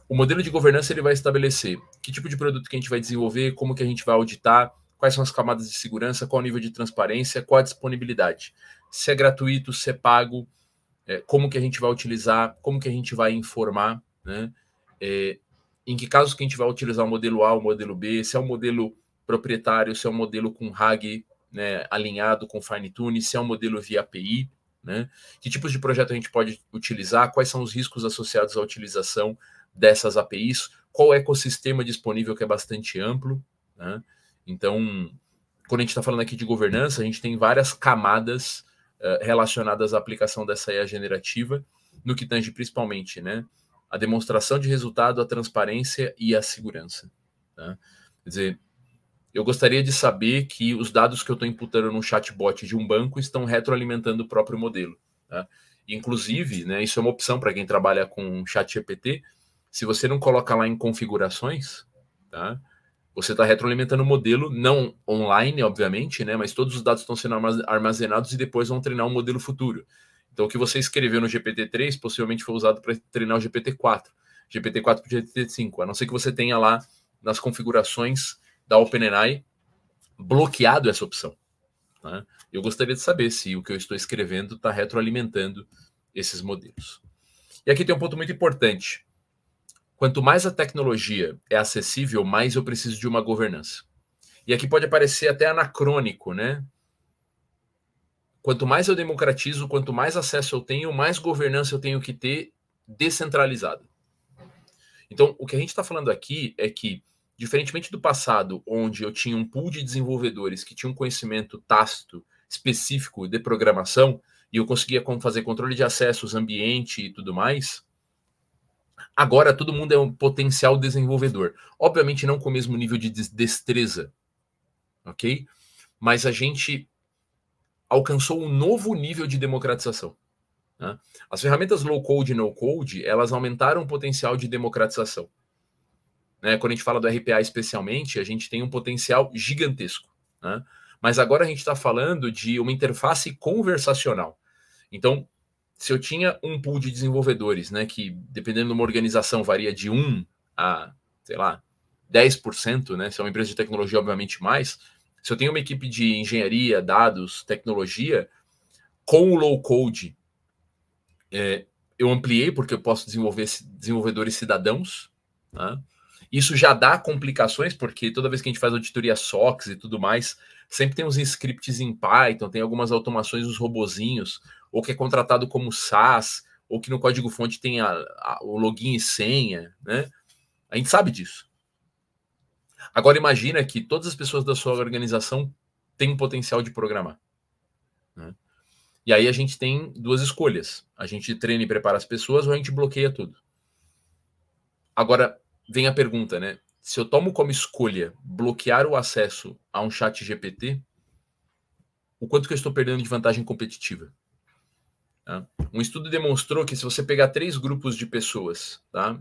O modelo de governança, ele vai estabelecer que tipo de produto que a gente vai desenvolver, como que a gente vai auditar, quais são as camadas de segurança, qual o nível de transparência, qual a disponibilidade. Se é gratuito, se é pago, como que a gente vai utilizar, como que a gente vai informar, né? Em que casos que a gente vai utilizar o modelo A, o modelo B, se é um modelo proprietário, se é um modelo com RAG, né, alinhado com fine-tune, se é um modelo via API, né? Que tipos de projeto a gente pode utilizar, quais são os riscos associados à utilização dessas APIs, qual é o ecossistema disponível que é bastante amplo, né? Então, quando a gente está falando aqui de governança, a gente tem várias camadas relacionadas à aplicação dessa IA generativa, no que tange principalmente, né, a demonstração de resultado, a transparência e a segurança. Tá? Quer dizer, eu gostaria de saber que os dados que eu estou imputando no chatbot de um banco estão retroalimentando o próprio modelo. Tá? Inclusive, né, isso é uma opção para quem trabalha com ChatGPT. Se você não coloca lá em configurações, tá? Você está retroalimentando o modelo, não online, obviamente, né? Mas todos os dados estão sendo armazenados e depois vão treinar um modelo futuro. Então, o que você escreveu no GPT-3 possivelmente foi usado para treinar o GPT-4. GPT-4 para o GPT-5, a não ser que você tenha lá nas configurações da OpenAI bloqueado essa opção. Né? Eu gostaria de saber se o que eu estou escrevendo está retroalimentando esses modelos. E aqui tem um ponto muito importante. Quanto mais a tecnologia é acessível, mais eu preciso de uma governança. E aqui pode parecer até anacrônico, né? Quanto mais eu democratizo, quanto mais acesso eu tenho, mais governança eu tenho que ter descentralizada. Então, o que a gente está falando aqui é que, diferentemente do passado, onde eu tinha um pool de desenvolvedores que tinham um conhecimento tácito específico de programação, e eu conseguia fazer controle de acessos, ambiente e tudo mais, agora todo mundo é um potencial desenvolvedor. Obviamente não com o mesmo nível de destreza, ok? Mas a gente alcançou um novo nível de democratização. Né? As ferramentas low-code e no-code, elas aumentaram o potencial de democratização. Né? Quando a gente fala do RPA especialmente, a gente tem um potencial gigantesco. Né? Mas agora a gente está falando de uma interface conversacional. Então, se eu tinha um pool de desenvolvedores, né, que dependendo de uma organização varia de 1 a, sei lá, 10%, né, se é uma empresa de tecnologia, obviamente mais, se eu tenho uma equipe de engenharia, dados, tecnologia, com o low-code, eu ampliei porque eu posso desenvolver desenvolvedores cidadãos. Né? Isso já dá complicações, porque toda vez que a gente faz auditoria SOX e tudo mais, sempre tem uns scripts em Python, tem algumas automações dos robozinhos, ou que é contratado como SaaS, ou que no código-fonte tem o login e senha. Né? A gente sabe disso. Agora imagina que todas as pessoas da sua organização têm potencial de programar. Né? E aí a gente tem duas escolhas. A gente treina e prepara as pessoas ou a gente bloqueia tudo. Agora vem a pergunta, né? Se eu tomo como escolha bloquear o acesso a um chat GPT, o quanto que eu estou perdendo de vantagem competitiva? Tá? Um estudo demonstrou que se você pegar 3 grupos de pessoas, tá?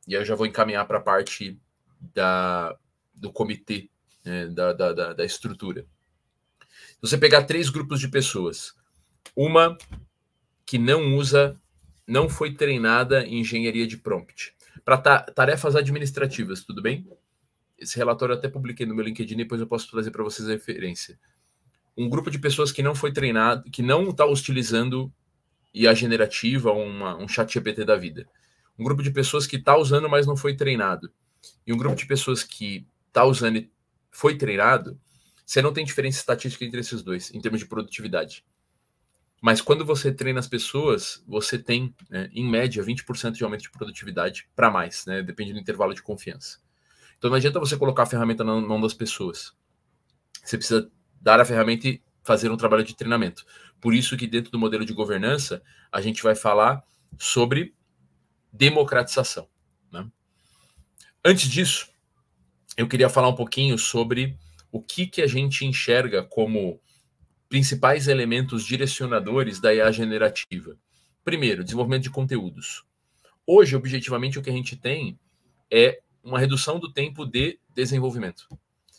E aí eu já vou encaminhar para a parte do comitê, né, da estrutura. Se você pegar 3 grupos de pessoas, uma que não foi treinada em engenharia de prompt, para tarefas administrativas, tudo bem? Esse relatório eu até publiquei no meu LinkedIn, depois eu posso trazer para vocês a referência. Um grupo de pessoas que não foi treinado, que não está utilizando IA generativa, um chat GPT da vida. Um grupo de pessoas que está usando, mas não foi treinado. E um grupo de pessoas que está usando e foi treinado, você não tem diferença estatística entre esses dois, em termos de produtividade. Mas quando você treina as pessoas, você tem, né, em média, 20% de aumento de produtividade para mais, né? Depende do intervalo de confiança. Então não adianta você colocar a ferramenta na mão das pessoas. Você precisa dar a ferramenta e fazer um trabalho de treinamento. Por isso que dentro do modelo de governança, a gente vai falar sobre democratização. Né? Antes disso, eu queria falar um pouquinho sobre o que a gente enxerga como principais elementos direcionadores da IA generativa. Primeiro, desenvolvimento de conteúdos. Hoje, objetivamente, o que a gente tem é uma redução do tempo de desenvolvimento.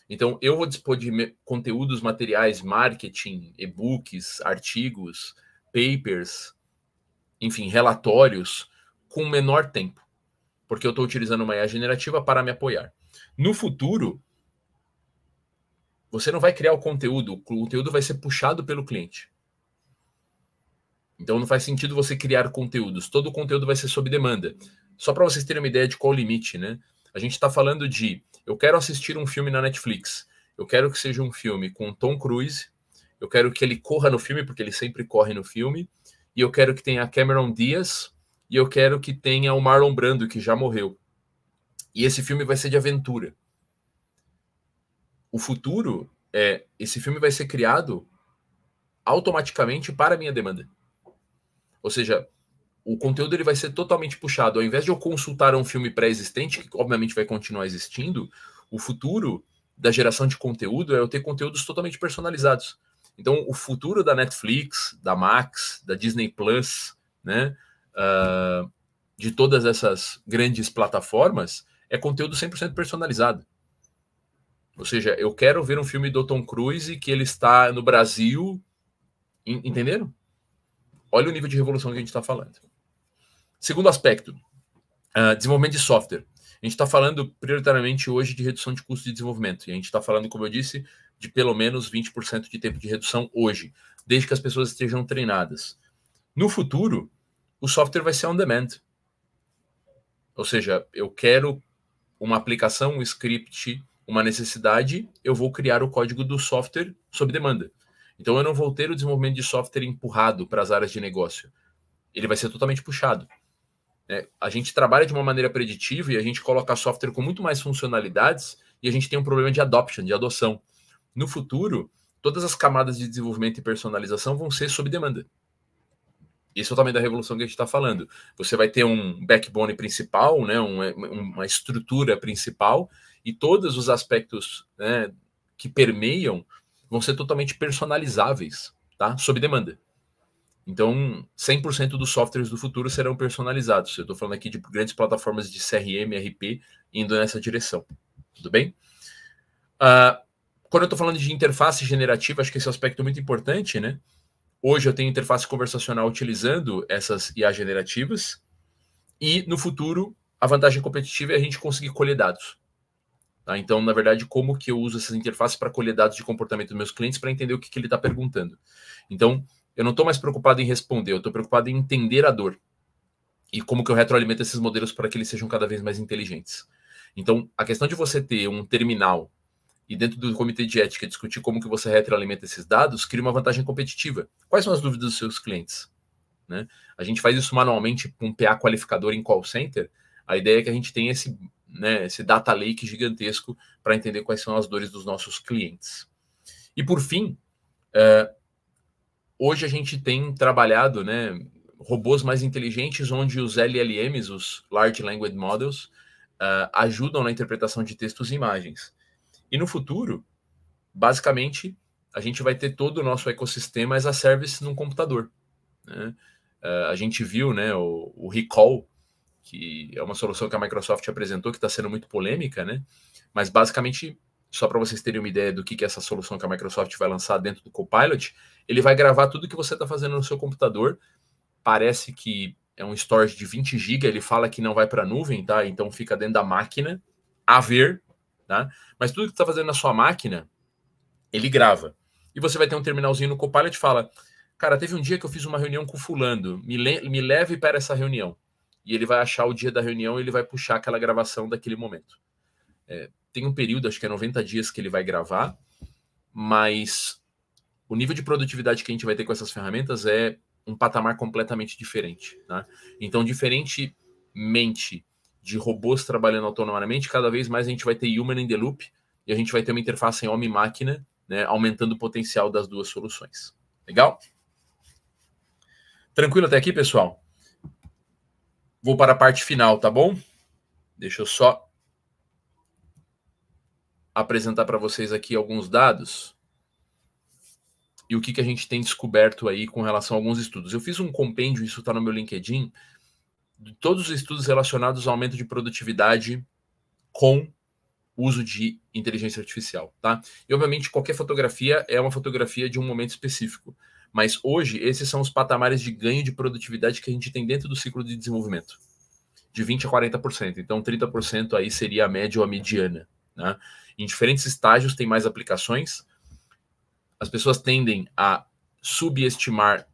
Então, eu vou dispor de conteúdos, materiais, marketing, e-books, artigos, papers, enfim, relatórios, com menor tempo, porque eu estou utilizando uma IA generativa para me apoiar. No futuro, você não vai criar o conteúdo vai ser puxado pelo cliente. Então não faz sentido você criar conteúdos, todo o conteúdo vai ser sob demanda. Só para vocês terem uma ideia de qual o limite, né? A gente está falando de, eu quero assistir um filme na Netflix, eu quero que seja um filme com Tom Cruise, eu quero que ele corra no filme, porque ele sempre corre no filme, e eu quero que tenha a Cameron Diaz, e eu quero que tenha o Marlon Brando, que já morreu. E esse filme vai ser de aventura. O futuro esse filme vai ser criado automaticamente para a minha demanda. Ou seja, o conteúdo ele vai ser totalmente puxado. Ao invés de eu consultar um filme pré-existente, que obviamente vai continuar existindo, o futuro da geração de conteúdo é eu ter conteúdos totalmente personalizados. Então, o futuro da Netflix, da Max, da Disney Plus, né, de todas essas grandes plataformas, é conteúdo 100% personalizado. Ou seja, eu quero ver um filme do Tom Cruise que ele está no Brasil, entenderam? olha o nível de revolução que a gente está falando. Segundo aspecto, desenvolvimento de software. A gente está falando prioritariamente hoje de redução de custo de desenvolvimento. E a gente está falando, como eu disse, de pelo menos 20% de tempo de redução hoje, desde que as pessoas estejam treinadas. No futuro, o software vai ser on demand. Ou seja, eu quero uma aplicação, um script, uma necessidade, eu vou criar o código do software sob demanda. Então eu não vou ter o desenvolvimento de software empurrado para as áreas de negócio. Ele vai ser totalmente puxado. A gente trabalha de uma maneira preditiva e a gente coloca software com muito mais funcionalidades e a gente tem um problema de adoption, de adoção. No futuro, todas as camadas de desenvolvimento e personalização vão ser sob demanda. Isso é o tamanho da revolução que a gente está falando. Você vai ter um backbone principal, né, uma estrutura principal, e todos os aspectos, né, que permeiam vão ser totalmente personalizáveis, tá? Sob demanda. Então, 100% dos softwares do futuro serão personalizados. Eu estou falando aqui de grandes plataformas de CRM, RP, indo nessa direção. Tudo bem? Quando eu estou falando de interface generativa, acho que esse é um aspecto muito importante, né? Hoje eu tenho interface conversacional utilizando essas IA generativas e, no futuro, a vantagem competitiva é a gente conseguir colher dados. Tá? Então, na verdade, como que eu uso essas interfaces para colher dados de comportamento dos meus clientes para entender o que ele está perguntando. Então, eu não estou mais preocupado em responder, eu estou preocupado em entender a dor e como que eu retroalimento esses modelos para que eles sejam cada vez mais inteligentes. Então, a questão de você ter um terminal e dentro do comitê de ética discutir como que você retroalimenta esses dados, cria uma vantagem competitiva. Quais são as dúvidas dos seus clientes? Né? A gente faz isso manualmente com um PA qualificador em call center. A ideia é que a gente tenha esse data lake gigantesco para entender quais são as dores dos nossos clientes. E por fim, hoje a gente tem trabalhado, né, robôs mais inteligentes, onde os LLMs, os Large Language Models, ajudam na interpretação de textos e imagens. E no futuro, basicamente, a gente vai ter todo o nosso ecossistema as a service num computador. Né? A gente viu, né, o Recall, que é uma solução que a Microsoft apresentou, que está sendo muito polêmica, né? Mas basicamente, só para vocês terem uma ideia do que é essa solução que a Microsoft vai lançar dentro do Copilot, ele vai gravar tudo que você está fazendo no seu computador. Parece que é um storage de 20 GB, ele fala que não vai para a nuvem, tá? Então fica dentro da máquina, a ver, tá? Mas tudo que você está fazendo na sua máquina, ele grava. E você vai ter um terminalzinho no Copilot e fala, cara, teve um dia que eu fiz uma reunião com o fulano, me leve para essa reunião. E ele vai achar o dia da reunião e ele vai puxar aquela gravação daquele momento. Tem um período, acho que é 90 dias que ele vai gravar, mas o nível de produtividade que a gente vai ter com essas ferramentas é um patamar completamente diferente. Né? Então, diferentemente de robôs trabalhando autonomamente, cada vez mais a gente vai ter human in the loop e a gente vai ter uma interface em homem-máquina, né, aumentando o potencial das duas soluções. Legal? Tranquilo até aqui, pessoal? Vou para a parte final, tá bom? Deixa eu só apresentar para vocês aqui alguns dados e o que a gente tem descoberto aí com relação a alguns estudos. Eu fiz um compêndio, isso está no meu LinkedIn, de todos os estudos relacionados ao aumento de produtividade com uso de inteligência artificial, tá? E, obviamente, qualquer fotografia é uma fotografia de um momento específico, mas hoje esses são os patamares de ganho de produtividade que a gente tem dentro do ciclo de desenvolvimento, de 20% a 40%. Então, 30% aí seria a média ou a mediana, né? Em diferentes estágios tem mais aplicações. As pessoas tendem a subestimar,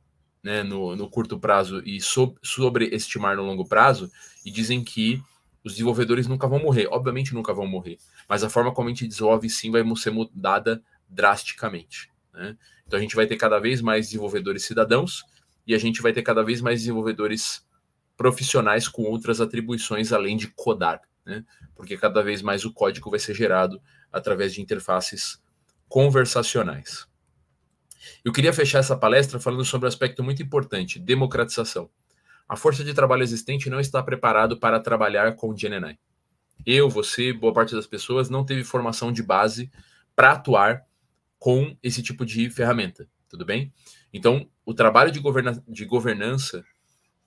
né, no curto prazo e sobreestimar no longo prazo, e dizem que os desenvolvedores nunca vão morrer. Obviamente nunca vão morrer, mas a forma como a gente desenvolve sim vai ser mudada drasticamente. Né? Então a gente vai ter cada vez mais desenvolvedores cidadãos e a gente vai ter cada vez mais desenvolvedores profissionais com outras atribuições além de codar, né? Porque cada vez mais o código vai ser gerado através de interfaces conversacionais. Eu queria fechar essa palestra falando sobre um aspecto muito importante, democratização. A força de trabalho existente não está preparado para trabalhar com GenAI. Eu, você, boa parte das pessoas não teve formação de base para atuar com esse tipo de ferramenta, tudo bem? Então, o trabalho de governança,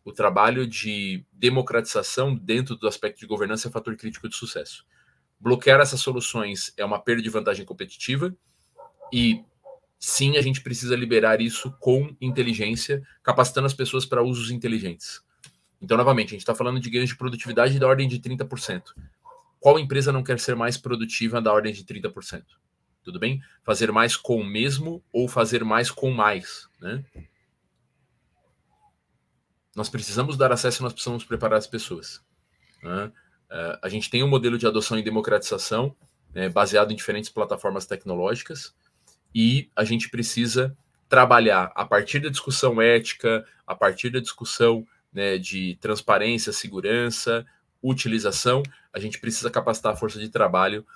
o trabalho de democratização dentro do aspecto de governança é fator crítico de sucesso. Bloquear essas soluções é uma perda de vantagem competitiva e sim, a gente precisa liberar isso com inteligência, capacitando as pessoas para usos inteligentes. Então, novamente, a gente está falando de ganhos de produtividade da ordem de 30%. Qual empresa não quer ser mais produtiva da ordem de 30%? Tudo bem? Fazer mais com o mesmo ou fazer mais com mais, né? Nós precisamos dar acesso, nós precisamos preparar as pessoas, né? A gente tem um modelo de adoção e democratização, né, baseado em diferentes plataformas tecnológicas, e a gente precisa trabalhar a partir da discussão ética, a partir da discussão, né, de transparência, segurança, utilização. A gente precisa capacitar a força de trabalho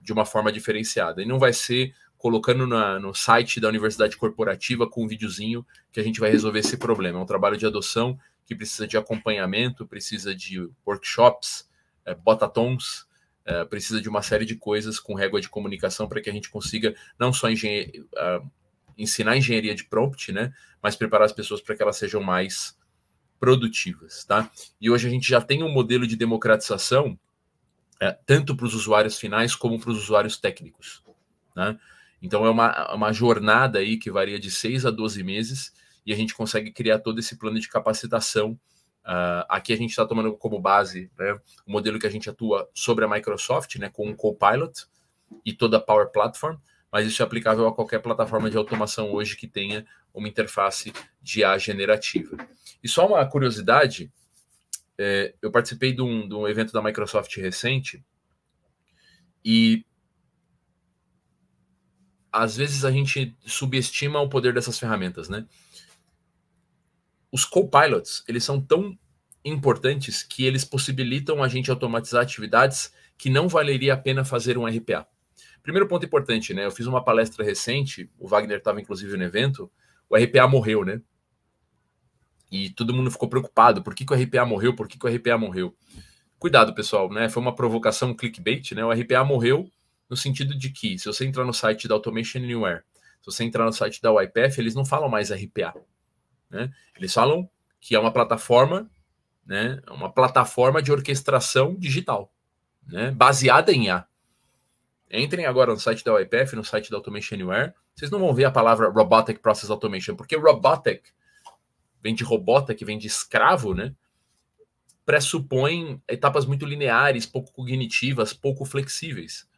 de uma forma diferenciada. E não vai ser colocando no site da universidade corporativa com um videozinho que a gente vai resolver esse problema. É um trabalho de adoção que precisa de acompanhamento, precisa de workshops, botatons, precisa de uma série de coisas com régua de comunicação para que a gente consiga não só ensinar engenharia de prompt, né, mas preparar as pessoas para que elas sejam mais produtivas, tá? E hoje a gente já tem um modelo de democratização tanto para os usuários finais como para os usuários técnicos, né? Então é uma jornada aí que varia de 6 a 12 meses e a gente consegue criar todo esse plano de capacitação. Aqui a gente está tomando como base, né, o modelo que a gente atua sobre a Microsoft, né, com o Copilot e toda a Power Platform, mas isso é aplicável a qualquer plataforma de automação hoje que tenha uma interface de IA generativa. E só uma curiosidade, eu participei de um evento da Microsoft recente e às vezes a gente subestima o poder dessas ferramentas, né? Os copilots, eles são tão importantes que eles possibilitam a gente automatizar atividades que não valeria a pena fazer um RPA. Primeiro ponto importante, né? Eu fiz uma palestra recente, o Wagner estava inclusive no evento, o RPA morreu, né? E todo mundo ficou preocupado, por que o RPA morreu? Por que o RPA morreu? Cuidado, pessoal, né? Foi uma provocação clickbait, né? O RPA morreu no sentido de que, se você entrar no site da Automation Anywhere, se você entrar no site da UiPath, eles não falam mais RPA, né? Eles falam que é uma plataforma, né? Uma plataforma de orquestração digital, né? Baseada em IA. Entrem agora no site da UiPath, no site da Automation Anywhere, vocês não vão ver a palavra Robotic Process Automation, porque Robotic vem de robota, que vem de escravo, né? Pressupõe etapas muito lineares, pouco cognitivas, pouco flexíveis.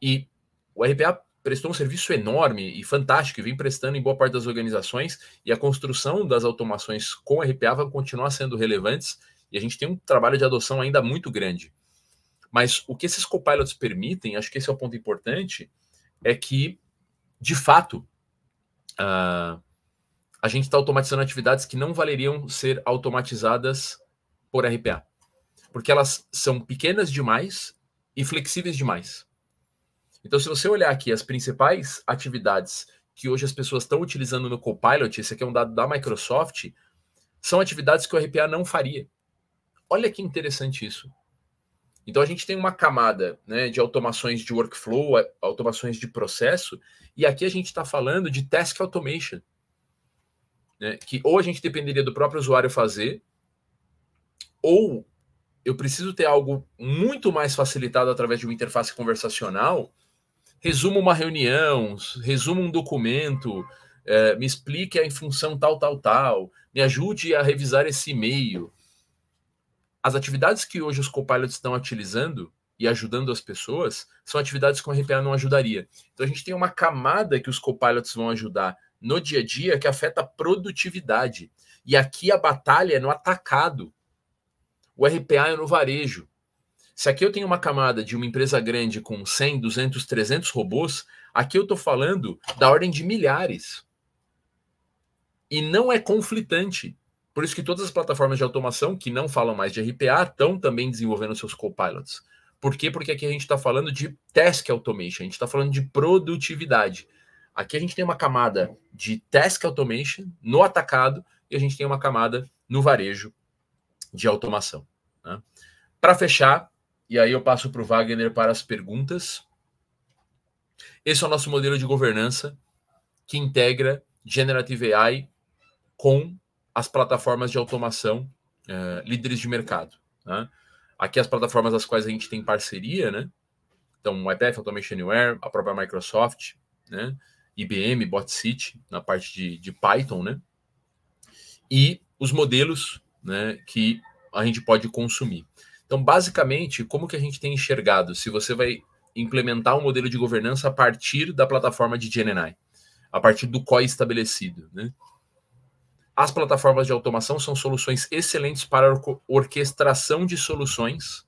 E o RPA prestou um serviço enorme e fantástico, e vem prestando em boa parte das organizações, e a construção das automações com RPA vai continuar sendo relevantes, e a gente tem um trabalho de adoção ainda muito grande. Mas o que esses copilots permitem, acho que esse é o ponto importante, é que, de fato, a gente está automatizando atividades que não valeriam ser automatizadas por RPA, porque elas são pequenas demais e flexíveis demais. Então, se você olhar aqui as principais atividades que hoje as pessoas estão utilizando no Copilot, esse aqui é um dado da Microsoft, são atividades que o RPA não faria. Olha que interessante isso. Então, a gente tem uma camada, né, de automações de workflow, automações de processo, e aqui a gente está falando de task automation, né, que ou a gente dependeria do próprio usuário fazer, ou eu preciso ter algo muito mais facilitado através de uma interface conversacional. Resuma uma reunião, resuma um documento, me explique em função tal, me ajude a revisar esse e-mail. As atividades que hoje os copilots estão utilizando e ajudando as pessoas são atividades que o RPA não ajudaria. Então a gente tem uma camada que os copilots vão ajudar no dia a dia que afeta a produtividade. E aqui a batalha é no atacado. O RPA é no varejo. Se aqui eu tenho uma camada de uma empresa grande com 100, 200, 300 robôs, aqui eu estou falando da ordem de milhares. E não é conflitante. Por isso que todas as plataformas de automação que não falam mais de RPA estão também desenvolvendo seus copilots. Por quê? Porque aqui a gente está falando de task automation, a gente está falando de produtividade. Aqui a gente tem uma camada de task automation no atacado e a gente tem uma camada no varejo de automação, né? Para fechar, e aí eu passo para o Wagner para as perguntas. Esse é o nosso modelo de governança que integra Generative AI com as plataformas de automação líderes de mercado, né? Aqui as plataformas das quais a gente tem parceria, né? Então, o UiPath, Automation Anywhere, a própria Microsoft, né? IBM, BotCity, na parte de Python, né? E os modelos, né, que a gente pode consumir. Então, basicamente, como que a gente tem enxergado? Se você vai implementar um modelo de governança a partir da plataforma de GenAI, a partir do COI estabelecido, né? As plataformas de automação são soluções excelentes para orquestração de soluções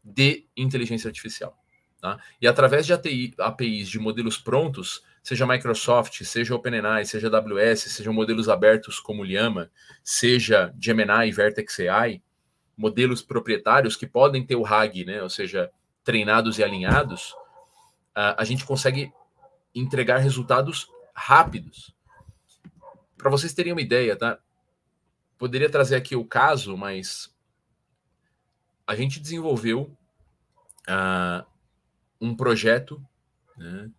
de inteligência artificial. Tá? E através de APIs de modelos prontos, seja Microsoft, seja OpenAI, seja AWS, sejam modelos abertos como Llama, seja Gemini e Vertex AI, modelos proprietários que podem ter o RAG, né? Ou seja, treinados e alinhados, a gente consegue entregar resultados rápidos. Para vocês terem uma ideia, tá? Poderia trazer aqui o caso, mas a gente desenvolveu um projeto, né,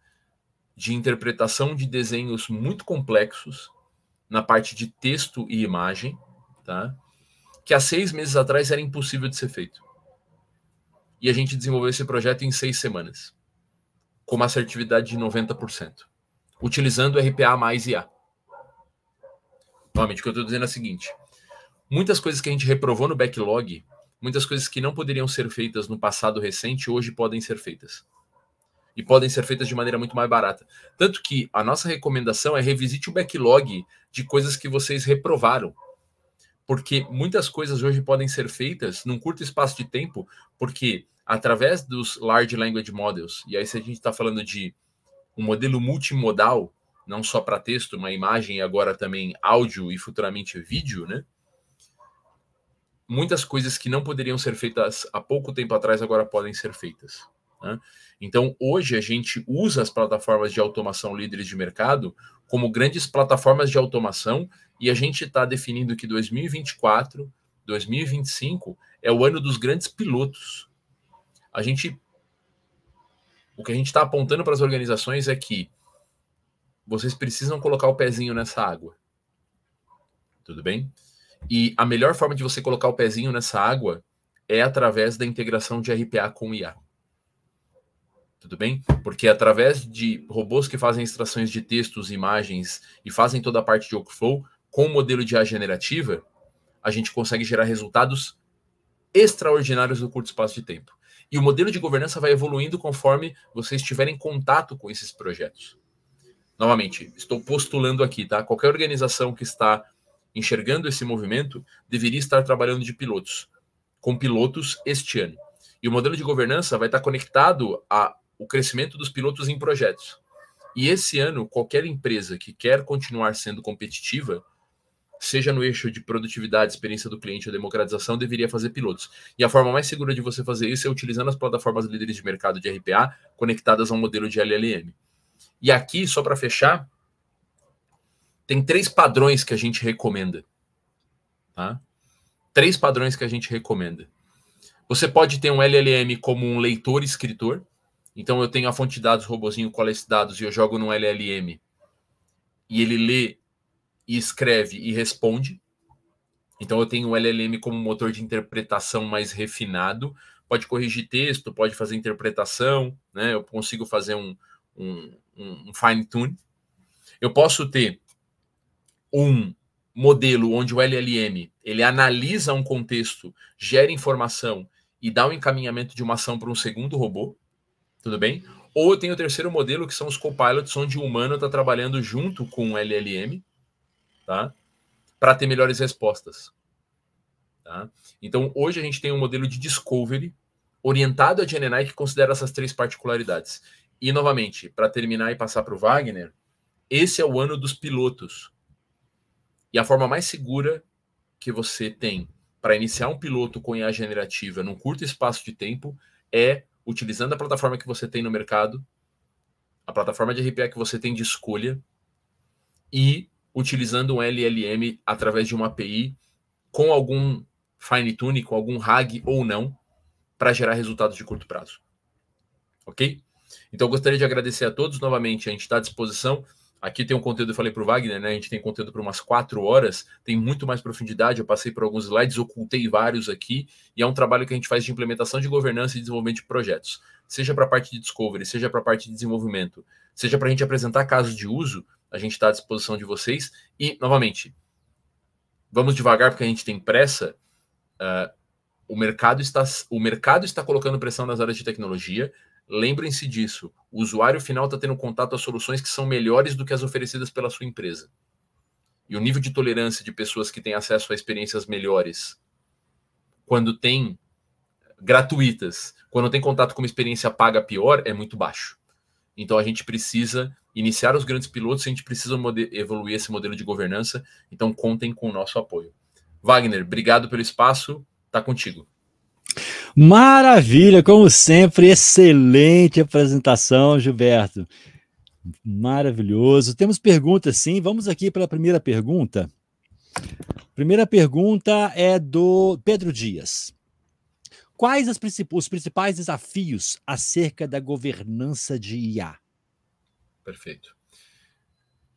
de interpretação de desenhos muito complexos na parte de texto e imagem, tá? Que há 6 meses atrás era impossível de ser feito. E a gente desenvolveu esse projeto em 6 semanas, com uma assertividade de 90%, utilizando RPA mais IA. Novamente, o que eu estou dizendo é o seguinte: muitas coisas que a gente reprovou no backlog, muitas coisas que não poderiam ser feitas no passado recente, hoje podem ser feitas. E podem ser feitas de maneira muito mais barata. Tanto que a nossa recomendação é revisite o backlog de coisas que vocês reprovaram. Porque muitas coisas hoje podem ser feitas num curto espaço de tempo, porque através dos Large Language Models, e aí se a gente está falando de um modelo multimodal, não só para texto, uma imagem e agora também áudio e futuramente vídeo, né? Muitas coisas que não poderiam ser feitas há pouco tempo atrás agora podem ser feitas. Né? Então, hoje a gente usa as plataformas de automação líderes de mercado como grandes plataformas de automação e a gente está definindo que 2024, 2025 é o ano dos grandes pilotos. O que a gente está apontando para as organizações é que vocês precisam colocar o pezinho nessa água. Tudo bem? E a melhor forma de você colocar o pezinho nessa água é através da integração de RPA com IA. Tudo bem? Porque através de robôs que fazem extrações de textos, imagens e fazem toda a parte de workflow, com o modelo de IA generativa, a gente consegue gerar resultados extraordinários no curto espaço de tempo. E o modelo de governança vai evoluindo conforme vocês tiverem contato com esses projetos. Novamente, estou postulando aqui, tá? Qualquer organização que está enxergando esse movimento deveria estar trabalhando de pilotos, com pilotos este ano. E o modelo de governança vai estar conectado ao crescimento dos pilotos em projetos. E esse ano, qualquer empresa que quer continuar sendo competitiva, seja no eixo de produtividade, experiência do cliente ou democratização, deveria fazer pilotos. E a forma mais segura de você fazer isso é utilizando as plataformas líderes de mercado de RPA conectadas a um modelo de LLM. E aqui, só para fechar, tem 3 padrões que a gente recomenda. Tá? 3 padrões que a gente recomenda. Você pode ter um LLM como um leitor e escritor. Então eu tenho a fonte de dados, robozinho, colhe esses dados e eu jogo no LLM. E ele lê e escreve e responde. Então eu tenho o LLM como motor de interpretação mais refinado. Pode corrigir texto, pode fazer interpretação, né? Eu consigo fazer um fine tune. Eu posso ter um modelo onde o LLM ele analisa um contexto, gera informação e dá um encaminhamento de uma ação para um segundo robô. Tudo bem? Ou eu tenho o terceiro modelo, que são os copilots, onde o humano está trabalhando junto com o LLM, tá? Para ter melhores respostas. Tá? Então, hoje a gente tem um modelo de discovery orientado a GenAI que considera essas 3 particularidades. E, novamente, para terminar e passar para o Wagner, esse é o ano dos pilotos. E a forma mais segura que você tem para iniciar um piloto com IA generativa num curto espaço de tempo é utilizando a plataforma que você tem no mercado, a plataforma de RPA que você tem de escolha e utilizando um LLM através de uma API com algum fine-tune, com algum RAG ou não, para gerar resultados de curto prazo. Ok? Então, eu gostaria de agradecer a todos novamente. A gente está à disposição. Aqui tem um conteúdo, eu falei para o Wagner, né? A gente tem conteúdo por umas 4 horas, tem muito mais profundidade. Eu passei por alguns slides, ocultei vários aqui, e é um trabalho que a gente faz de implementação de governança e desenvolvimento de projetos, seja para a parte de discovery, seja para a parte de desenvolvimento, seja para a gente apresentar casos de uso, a gente está à disposição de vocês. E, novamente, vamos devagar porque a gente tem pressa. O mercado está colocando pressão nas áreas de tecnologia. Lembrem-se disso. O usuário final está tendo contato a soluções que são melhores do que as oferecidas pela sua empresa. E o nível de tolerância de pessoas que têm acesso a experiências melhores, quando tem gratuitas, quando tem contato com uma experiência paga pior, é muito baixo. Então a gente precisa iniciar os grandes pilotos, a gente precisa evoluir esse modelo de governança. Então contem com o nosso apoio. Wagner, obrigado pelo espaço. Tá contigo. Maravilha, como sempre, excelente apresentação, Gilberto. Maravilhoso. Temos perguntas, sim. Vamos aqui para a primeira pergunta. Primeira pergunta é do Pedro Dias. Quais os principais desafios acerca da governança de IA? Perfeito.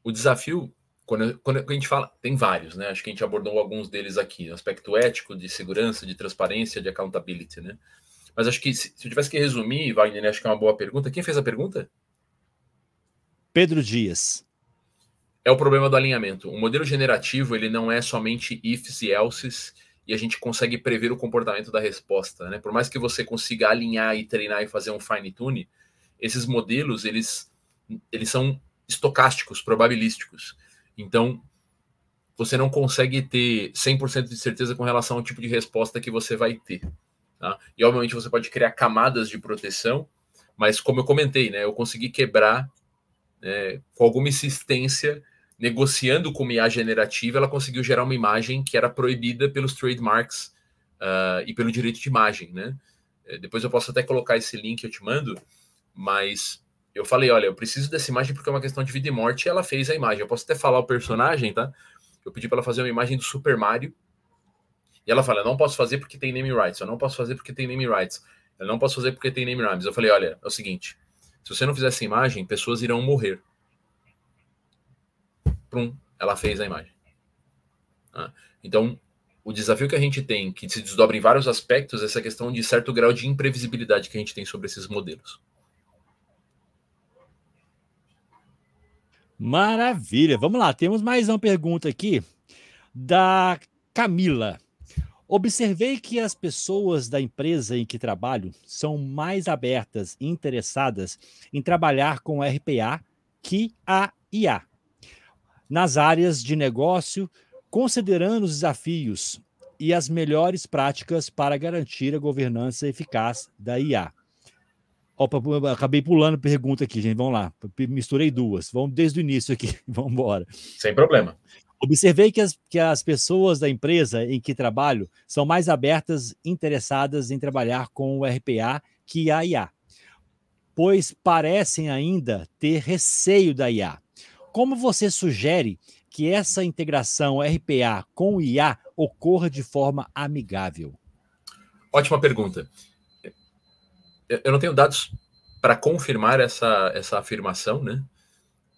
O desafio, quando a gente fala, tem vários, né? Acho que a gente abordou alguns deles aqui. Aspecto ético, de segurança, de transparência, de accountability, né? Mas acho que se eu tivesse que resumir, Wagner, acho que é uma boa pergunta. Quem fez a pergunta? Pedro Dias. É o problema do alinhamento. O modelo generativo, ele não é somente ifs e elses, e a gente consegue prever o comportamento da resposta, né? Por mais que você consiga alinhar e treinar e fazer um fine tune, esses modelos, eles são estocásticos, probabilísticos. Então, você não consegue ter 100% de certeza com relação ao tipo de resposta que você vai ter. Tá? E, obviamente, você pode criar camadas de proteção, mas, como eu comentei, né, eu consegui quebrar, com alguma insistência, negociando com uma IA generativa, ela conseguiu gerar uma imagem que era proibida pelos trademarks e pelo direito de imagem. Né? Depois eu posso até colocar esse link, eu te mando, mas eu falei, olha, eu preciso dessa imagem porque é uma questão de vida e morte, e ela fez a imagem. Eu posso até falar o personagem, tá? Eu pedi para ela fazer uma imagem do Super Mario, e ela fala, eu não posso fazer porque tem name rights, eu não posso fazer porque tem name rights, eu não posso fazer porque tem name rights. Eu falei, olha, é o seguinte, se você não fizer essa imagem, pessoas irão morrer. Prum, ela fez a imagem. Então, o desafio que a gente tem, que se desdobra em vários aspectos, é essa questão de certo grau de imprevisibilidade que a gente tem sobre esses modelos. Maravilha. Vamos lá, temos mais uma pergunta aqui da Camila. Observei que as pessoas da empresa em que trabalho são mais abertas e interessadas em trabalhar com RPA que a IA. Nas áreas de negócio, considerando os desafios e as melhores práticas para garantir a governança eficaz da IA. Opa, acabei pulando pergunta aqui, gente. Vamos lá. Misturei duas. Vamos desde o início aqui. Vamos embora. Sem problema. Observei que as pessoas da empresa em que trabalho são mais abertas, interessadas em trabalhar com o RPA que a IA, pois parecem ainda ter receio da IA. Como você sugere que essa integração RPA com IA ocorra de forma amigável? Ótima pergunta. Eu não tenho dados para confirmar essa afirmação, né?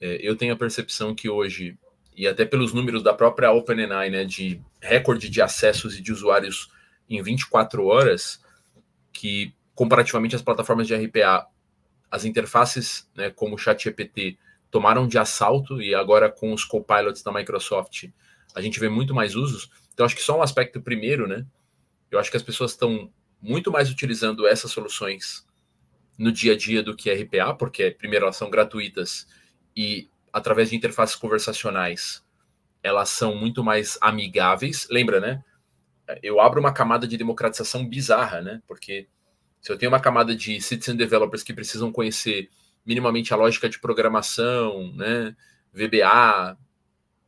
Eu tenho a percepção que hoje, e até pelos números da própria OpenAI, né, de recorde de acessos e de usuários em 24 horas, que comparativamente às plataformas de RPA, as interfaces, né, como o ChatGPT, tomaram de assalto, e agora com os copilots da Microsoft, a gente vê muito mais usos. Então, acho que só um aspecto primeiro, né? Eu acho que as pessoas estão muito mais utilizando essas soluções no dia a dia do que RPA, porque, primeiro, elas são gratuitas e, através de interfaces conversacionais, elas são muito mais amigáveis. Lembra, né? Eu abro uma camada de democratização bizarra, né? Porque se eu tenho uma camada de citizen developers que precisam conhecer minimamente a lógica de programação, né? VBA,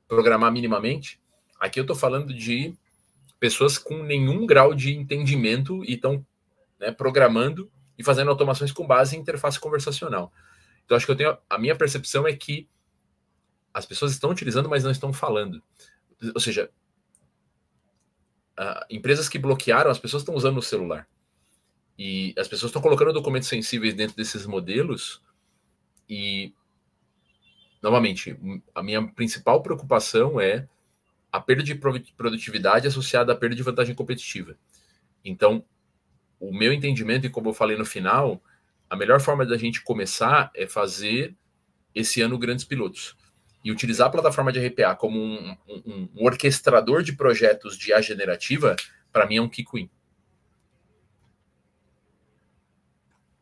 programar minimamente, aqui eu estou falando de pessoas com nenhum grau de entendimento e estão, né, programando e fazendo automações com base em interface conversacional. Então, acho que a minha percepção é que as pessoas estão utilizando, mas não estão falando. Ou seja, empresas que bloquearam, as pessoas estão usando o celular. E as pessoas estão colocando documentos sensíveis dentro desses modelos e novamente, a minha principal preocupação é a perda de produtividade associada à perda de vantagem competitiva. Então, o meu entendimento, e como eu falei no final, a melhor forma da gente começar é fazer esse ano grandes pilotos. E utilizar a plataforma de RPA como um orquestrador de projetos de IA generativa, para mim é um key win.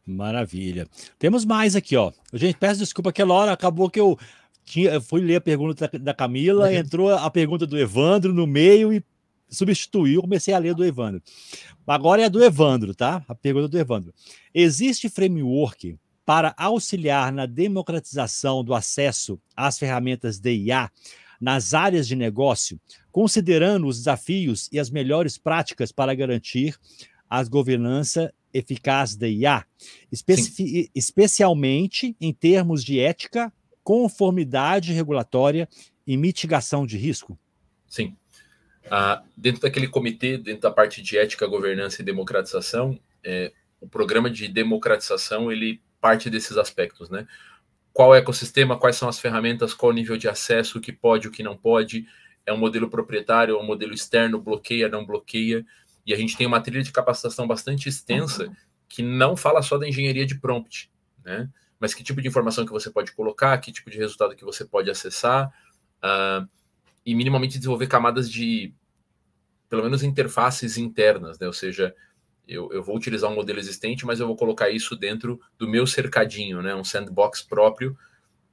Maravilha. Temos mais aqui, ó. Gente, peço desculpa, aquela hora acabou que eu fui ler a pergunta da Camila, entrou a pergunta do Evandro no meio e substituiu, comecei a ler do Evandro. Agora é a do Evandro, tá? A pergunta do Evandro. Existe framework para auxiliar na democratização do acesso às ferramentas de IA nas áreas de negócio, considerando os desafios e as melhores práticas para garantir a governança eficaz da IA, especialmente em termos de ética, conformidade regulatória e mitigação de risco? Sim. Dentro daquele comitê, dentro da parte de ética, governança e democratização, o programa de democratização, ele parte desses aspectos, né? Qual é o ecossistema, quais são as ferramentas, qual o nível de acesso, o que pode, o que não pode, é um modelo proprietário, é um modelo externo, bloqueia, não bloqueia, e a gente tem uma trilha de capacitação bastante extensa que não fala só da engenharia de prompt, né? Mas que tipo de informação que você pode colocar, que tipo de resultado que você pode acessar, e minimamente desenvolver camadas de, pelo menos, interfaces internas, né? Ou seja, eu vou utilizar um modelo existente, mas eu vou colocar isso dentro do meu cercadinho, né? Um sandbox próprio,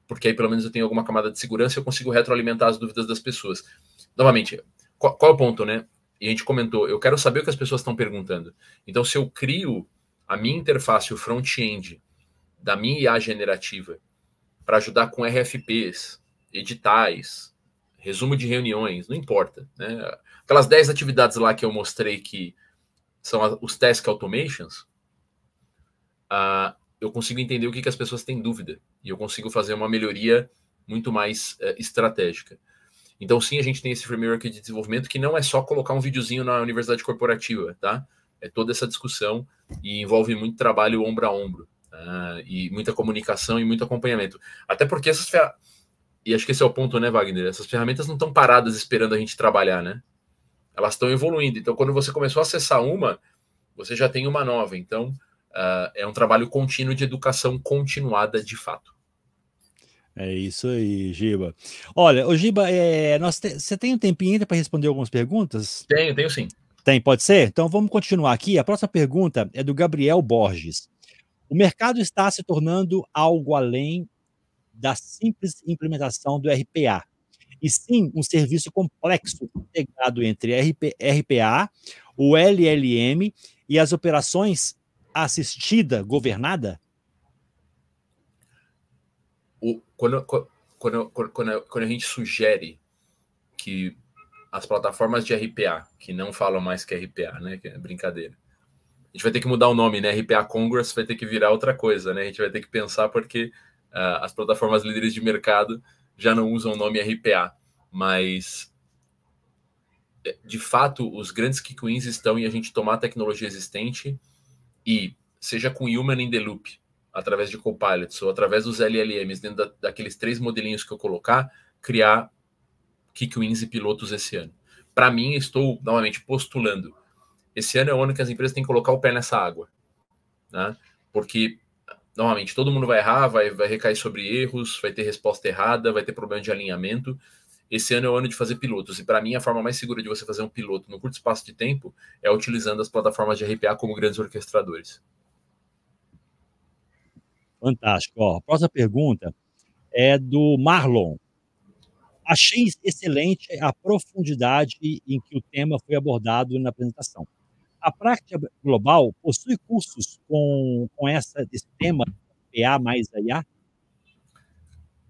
porque aí pelo menos eu tenho alguma camada de segurança e eu consigo retroalimentar as dúvidas das pessoas. Novamente, qual é o ponto, né? E a gente comentou, eu quero saber o que as pessoas estão perguntando. Então, se eu crio a minha interface, o front-end da minha IA generativa para ajudar com RFPs, editais, resumo de reuniões, não importa, né? Aquelas 10 atividades lá que eu mostrei que são os task automations, eu consigo entender o que as pessoas têm dúvida e eu consigo fazer uma melhoria muito mais estratégica. Então, sim, a gente tem esse framework de desenvolvimento que não é só colocar um videozinho na universidade corporativa, tá? É toda essa discussão e envolve muito trabalho ombro a ombro, e muita comunicação e muito acompanhamento. Até porque essas ferramentas, e acho que esse é o ponto, né, Wagner? Essas ferramentas não estão paradas esperando a gente trabalhar, né? Elas estão evoluindo. Então, quando você começou a acessar uma, você já tem uma nova. Então, é um trabalho contínuo de educação continuada de fato. É isso aí, Giba. Olha, o Giba, você tem um tempinho ainda para responder algumas perguntas? Tenho sim. Tem, pode ser? Então vamos continuar aqui. A próxima pergunta é do Gabriel Borges. O mercado está se tornando algo além da simples implementação do RPA, e sim um serviço complexo integrado entre RPA, o LLM e as operações assistida, governada? Quando a gente sugere que as plataformas de RPA, que não falam mais que RPA, né, que é brincadeira, a gente vai ter que mudar o nome, né? RPA Congress vai ter que virar outra coisa, né? A gente vai ter que pensar porque as plataformas líderes de mercado já não usam o nome RPA, mas de fato os grandes key wins estão em a gente tomar a tecnologia existente e, seja com Human in the Loop, através de copilots ou através dos LLMs, dentro daqueles 3 modelinhos que eu colocar, criar key wins e pilotos esse ano. Para mim, estou novamente postulando. Esse ano é o ano que as empresas têm que colocar o pé nessa água, né? Porque, novamente, todo mundo vai errar, vai recair sobre erros, vai ter resposta errada, vai ter problema de alinhamento. Esse ano é o ano de fazer pilotos. E, para mim, a forma mais segura de você fazer um piloto no curto espaço de tempo é utilizando as plataformas de RPA como grandes orquestradores. Fantástico. Ó, a próxima pergunta é do Marlon. Achei excelente a profundidade em que o tema foi abordado na apresentação. A Prática Global possui cursos com esse tema, PA mais IA?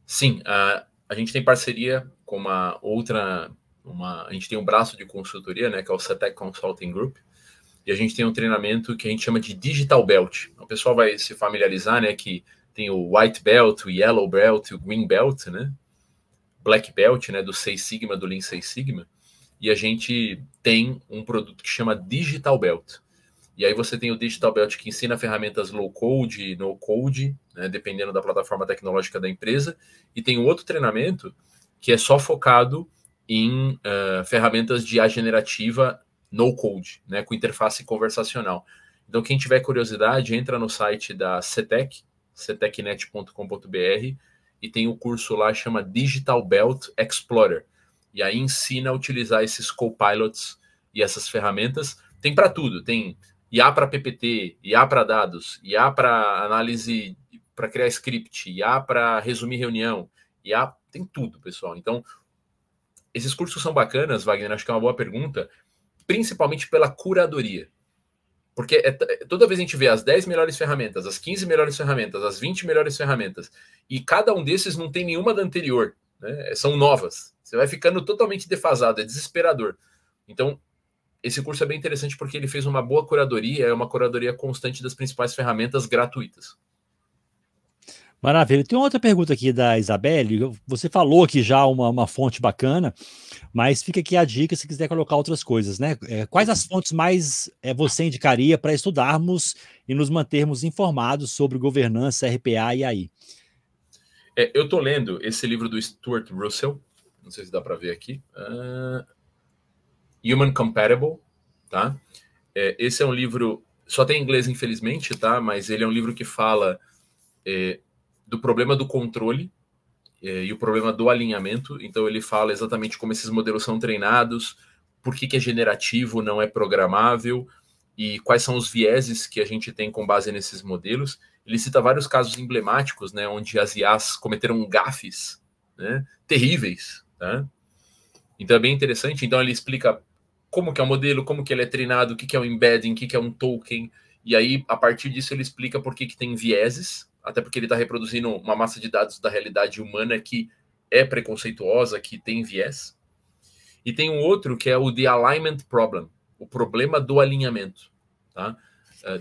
Sim, a gente tem parceria com uma outra, a gente tem um braço de consultoria, né, que é o CETEC Consulting Group, e a gente tem um treinamento que a gente chama de Digital Belt. O pessoal vai se familiarizar, né, que tem o White Belt, o Yellow Belt, o Green Belt, né, Black Belt, né, do Six Sigma, do Lean Six Sigma, e a gente tem um produto que chama Digital Belt. E aí você tem o Digital Belt, que ensina ferramentas low-code e no-code, né, dependendo da plataforma tecnológica da empresa. E tem um outro treinamento que é só focado em ferramentas de IA generativa no-code, né, com interface conversacional. Então, quem tiver curiosidade, entra no site da CETEC, cetecnet.com.br, e tem o curso lá, chama Digital Belt Explorer. E aí ensina a utilizar esses copilots e essas ferramentas. Tem para tudo, tem IA para PPT, IA para dados, IA para análise, para criar script, IA para resumir reunião, IA, tem tudo, pessoal. Então, esses cursos são bacanas, Wagner, acho que é uma boa pergunta, principalmente pela curadoria. Porque toda vez a gente vê as 10 melhores ferramentas, as 15 melhores ferramentas, as 20 melhores ferramentas, e cada um desses não tem nenhuma da anterior, né? São novas. Você vai ficando totalmente defasado, é desesperador. Então, esse curso é bem interessante porque ele fez uma boa curadoria, é uma curadoria constante das principais ferramentas gratuitas. Maravilha. Tem uma outra pergunta aqui da Isabelle. Você falou aqui já uma fonte bacana, mas fica aqui a dica se quiser colocar outras coisas, né? Quais as fontes mais você indicaria para estudarmos e nos mantermos informados sobre governança, RPA e AI? Eu estou lendo esse livro do Stuart Russell, não sei se dá para ver aqui, Human Compatible, tá? Esse é um livro, só tem em inglês infelizmente, tá? Mas ele é um livro que fala do problema do controle e o problema do alinhamento. Então ele fala exatamente como esses modelos são treinados, por que é generativo, não é programável, e quais são os vieses que a gente tem com base nesses modelos. Ele cita vários casos emblemáticos, né, onde as IAs cometeram gafes, né, terríveis, tá? Então é bem interessante. Então ele explica como que é o modelo, como que ele é treinado, o que é um embedding, o que é um token, e aí a partir disso ele explica por que tem vieses, até porque ele está reproduzindo uma massa de dados da realidade humana que é preconceituosa, que tem viés. E tem um outro que é o The Alignment Problem, o problema do alinhamento. Tá?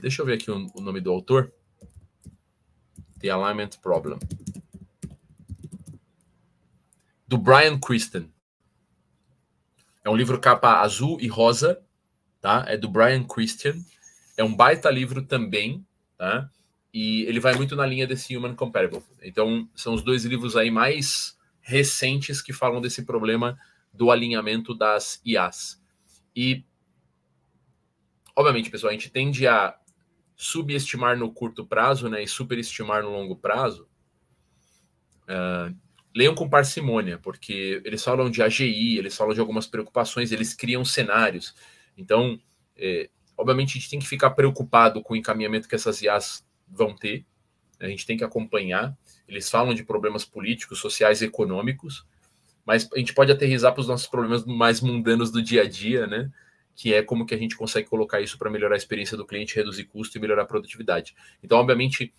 Deixa eu ver aqui o nome do autor. The Alignment Problem. Do Brian Christen. É um livro capa azul e rosa, tá? É do Brian Christen. É um baita livro também, tá? E ele vai muito na linha desse Human Compatible. Então, são os dois livros aí mais recentes que falam desse problema do alinhamento das IAs. E, obviamente, pessoal, a gente tende a subestimar no curto prazo, né, e superestimar no longo prazo. Leiam com parcimônia, porque eles falam de AGI, eles falam de algumas preocupações, eles criam cenários. Então, obviamente, a gente tem que ficar preocupado com o encaminhamento que essas IAs vão ter. A gente tem que acompanhar. Eles falam de problemas políticos, sociais e econômicos, mas a gente pode aterrissar para os nossos problemas mais mundanos do dia a dia, né? Que é como que a gente consegue colocar isso para melhorar a experiência do cliente, reduzir custo e melhorar a produtividade. Então, obviamente,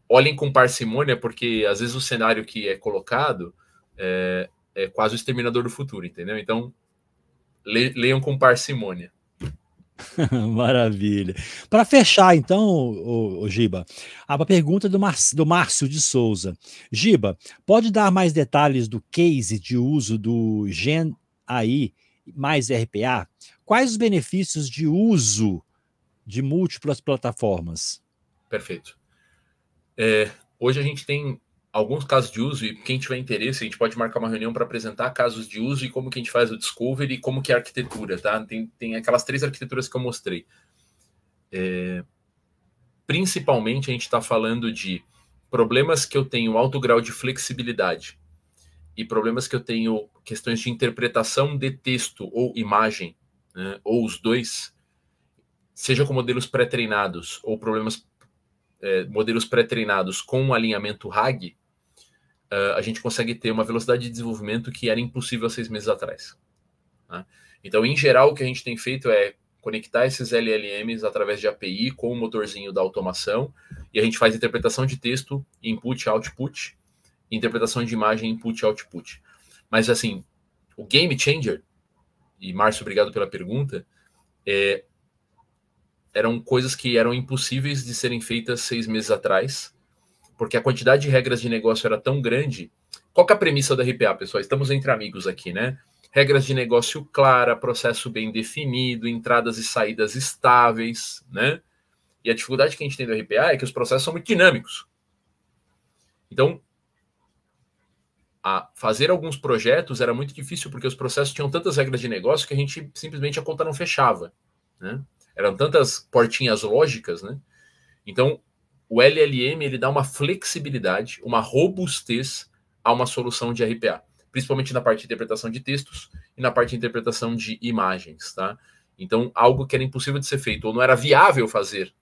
olhem com parcimônia, porque às vezes o cenário que é colocado é quase o exterminador do futuro, entendeu? Então, leiam com parcimônia. Maravilha. Para fechar, então, o Giba, a pergunta do Márcio de Souza. Giba, pode dar mais detalhes do case de uso do Gen AI mais RPA? Quais os benefícios de uso de múltiplas plataformas? Perfeito. Hoje a gente tem alguns casos de uso, e quem tiver interesse, a gente pode marcar uma reunião para apresentar casos de uso e como que a gente faz o discovery e como que é a arquitetura, tá? Tem aquelas 3 arquiteturas que eu mostrei. Principalmente a gente está falando de problemas que eu tenho alto grau de flexibilidade e problemas que eu tenho questões de interpretação de texto ou imagem, né, ou os dois, seja com modelos pré-treinados ou modelos pré-treinados com alinhamento RAG, a gente consegue ter uma velocidade de desenvolvimento que era impossível há 6 meses atrás. Tá? Então, em geral, o que a gente tem feito é conectar esses LLMs através de API com o motorzinho da automação, e a gente faz interpretação de texto, input, output, interpretação de imagem, input, output. Mas, assim, o game changer, e Márcio, obrigado pela pergunta, eram coisas que eram impossíveis de serem feitas 6 meses atrás, porque a quantidade de regras de negócio era tão grande qual que é a premissa da RPA, pessoal? Estamos entre amigos aqui, né? Regras de negócio clara, processo bem definido, entradas e saídas estáveis, né? E a dificuldade que a gente tem do RPA é que os processos são muito dinâmicos. Então, fazer alguns projetos era muito difícil porque os processos tinham tantas regras de negócio que a gente simplesmente a conta não fechava, né? Eram tantas portinhas lógicas, né? Então, o LLM ele dá uma flexibilidade, uma robustez a uma solução de RPA, principalmente na parte de interpretação de textos e na parte de interpretação de imagens, tá? Então, algo que era impossível de ser feito ou não era viável fazer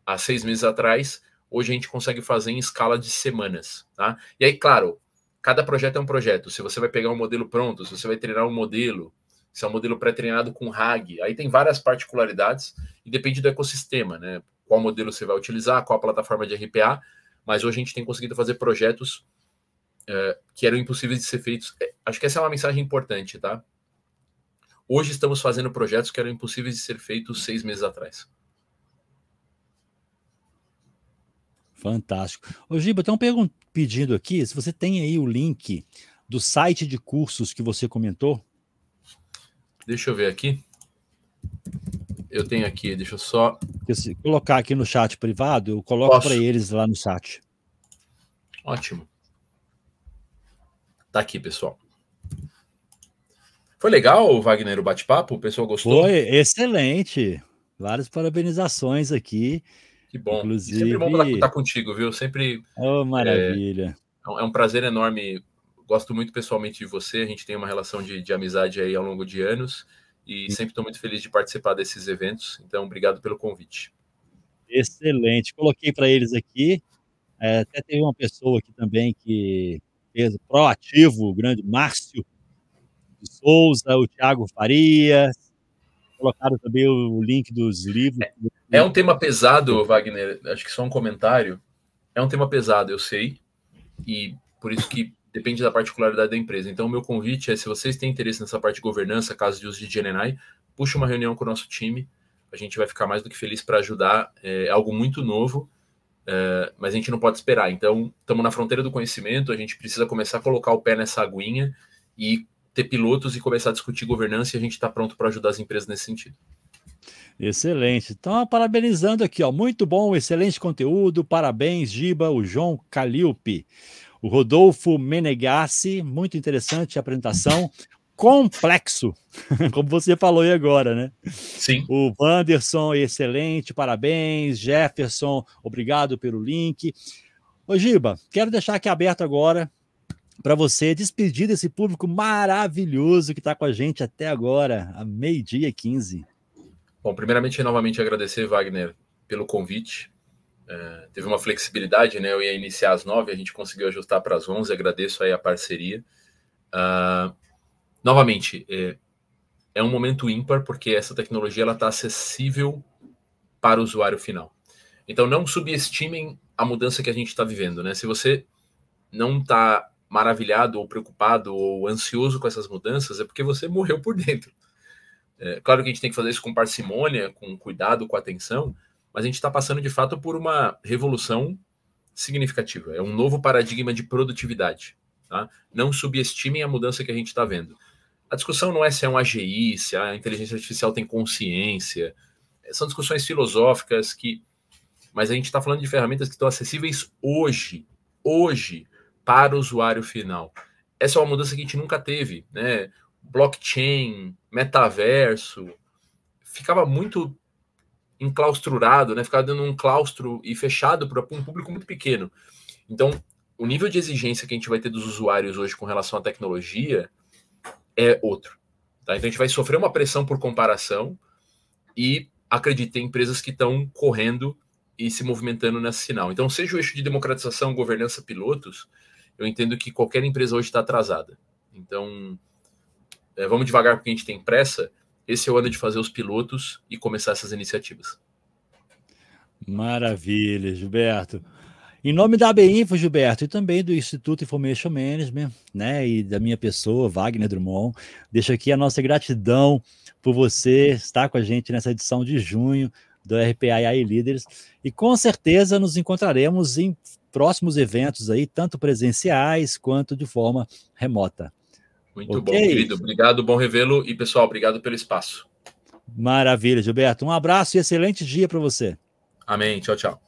há 6 meses atrás, hoje a gente consegue fazer em escala de semanas, tá? E aí, claro, cada projeto é um projeto. Se você vai pegar um modelo pronto, se você vai treinar um modelo, se é um modelo pré-treinado com RAG, aí tem várias particularidades e depende do ecossistema, né? Qual modelo você vai utilizar, qual a plataforma de RPA, mas hoje a gente tem conseguido fazer projetos que eram impossíveis de ser feitos. Acho que essa é uma mensagem importante, tá? Hoje estamos fazendo projetos que eram impossíveis de ser feitos 6 meses atrás. Fantástico. Ô, Giba, tem um pedido aqui, se você tem aí o link do site de cursos que você comentou. Deixa eu ver aqui. Eu tenho aqui, deixa eu só... Se colocar aqui no chat privado, eu coloco para eles lá no chat. Ótimo. Tá aqui, pessoal. Foi legal, Wagner, o bate-papo? O pessoal gostou? Foi excelente. Várias parabenizações aqui. Que bom. Inclusive... E sempre bom estar contigo, viu? Sempre... Oh, maravilha. É um prazer enorme. Gosto muito pessoalmente de você. A gente tem uma relação de amizade aí ao longo de anos. E sempre estou muito feliz de participar desses eventos. Então, obrigado pelo convite. Excelente. Coloquei para eles aqui. Até teve uma pessoa aqui também que fez proativo, o grande Márcio de Souza, o Thiago Farias. Colocaram também o link dos livros. É um tema pesado, Wagner. Acho que só um comentário. É um tema pesado, eu sei. E por isso que depende da particularidade da empresa. Então, o meu convite é, se vocês têm interesse nessa parte de governança, caso de uso de GenAI, puxe uma reunião com o nosso time. A gente vai ficar mais do que feliz para ajudar. É algo muito novo, mas a gente não pode esperar. Então, estamos na fronteira do conhecimento, a gente precisa começar a colocar o pé nessa aguinha e ter pilotos e começar a discutir governança, e a gente está pronto para ajudar as empresas nesse sentido. Excelente. Então, parabenizando aqui, ó, muito bom, excelente conteúdo, parabéns, Giba, o João Calilpe, o Rodolfo Menegassi, muito interessante a apresentação, complexo, como você falou aí agora, né? Sim. O Wanderson, excelente, parabéns, Jefferson, obrigado pelo link. Ô, Giba, quero deixar aqui aberto agora para você despedir desse público maravilhoso que está com a gente até agora, a 12h15. Bom, primeiramente, novamente agradecer, Wagner, pelo convite. Teve uma flexibilidade, né? Eu ia iniciar às 9h, a gente conseguiu ajustar para as 11h. Agradeço aí a parceria. Novamente, é um momento ímpar, porque essa tecnologia está acessível para o usuário final. Então, não subestimem a mudança que a gente está vivendo, né? Se você não está maravilhado ou preocupado ou ansioso com essas mudanças, é porque você morreu por dentro. Claro que a gente tem que fazer isso com parcimônia, com cuidado, com atenção, mas a gente está passando de fato por uma revolução significativa. É um novo paradigma de produtividade. Tá? Não subestimem a mudança que a gente está vendo. A discussão não é se é um AGI, se a inteligência artificial tem consciência. São discussões filosóficas mas a gente está falando de ferramentas que estão acessíveis hoje, para o usuário final. Essa é uma mudança que a gente nunca teve, né? Blockchain, metaverso, ficava muito enclaustrado, né? Ficava dando um claustro e fechado para um público muito pequeno. Então, o nível de exigência que a gente vai ter dos usuários hoje com relação à tecnologia é outro. Tá? Então, a gente vai sofrer uma pressão por comparação e acredite, em empresas que estão correndo e se movimentando nesse sinal. Então, seja o eixo de democratização, governança, pilotos, eu entendo que qualquer empresa hoje está atrasada. Então, vamos devagar porque a gente tem pressa. Esse é o ano de fazer os pilotos e começar essas iniciativas. Maravilha, Gilberto. Em nome da AB Info, Gilberto, e também do Instituto Information Management, né, e da minha pessoa, Wagner Drummond, deixo aqui a nossa gratidão por você estar com a gente nessa edição de junho do RPA AI Líderes, e com certeza nos encontraremos em próximos eventos aí, tanto presenciais quanto de forma remota. Muito bom, querido. Obrigado, bom revê-lo. E, pessoal, obrigado pelo espaço. Maravilha, Gilberto. Um abraço e excelente dia para você. Amém. Tchau, tchau.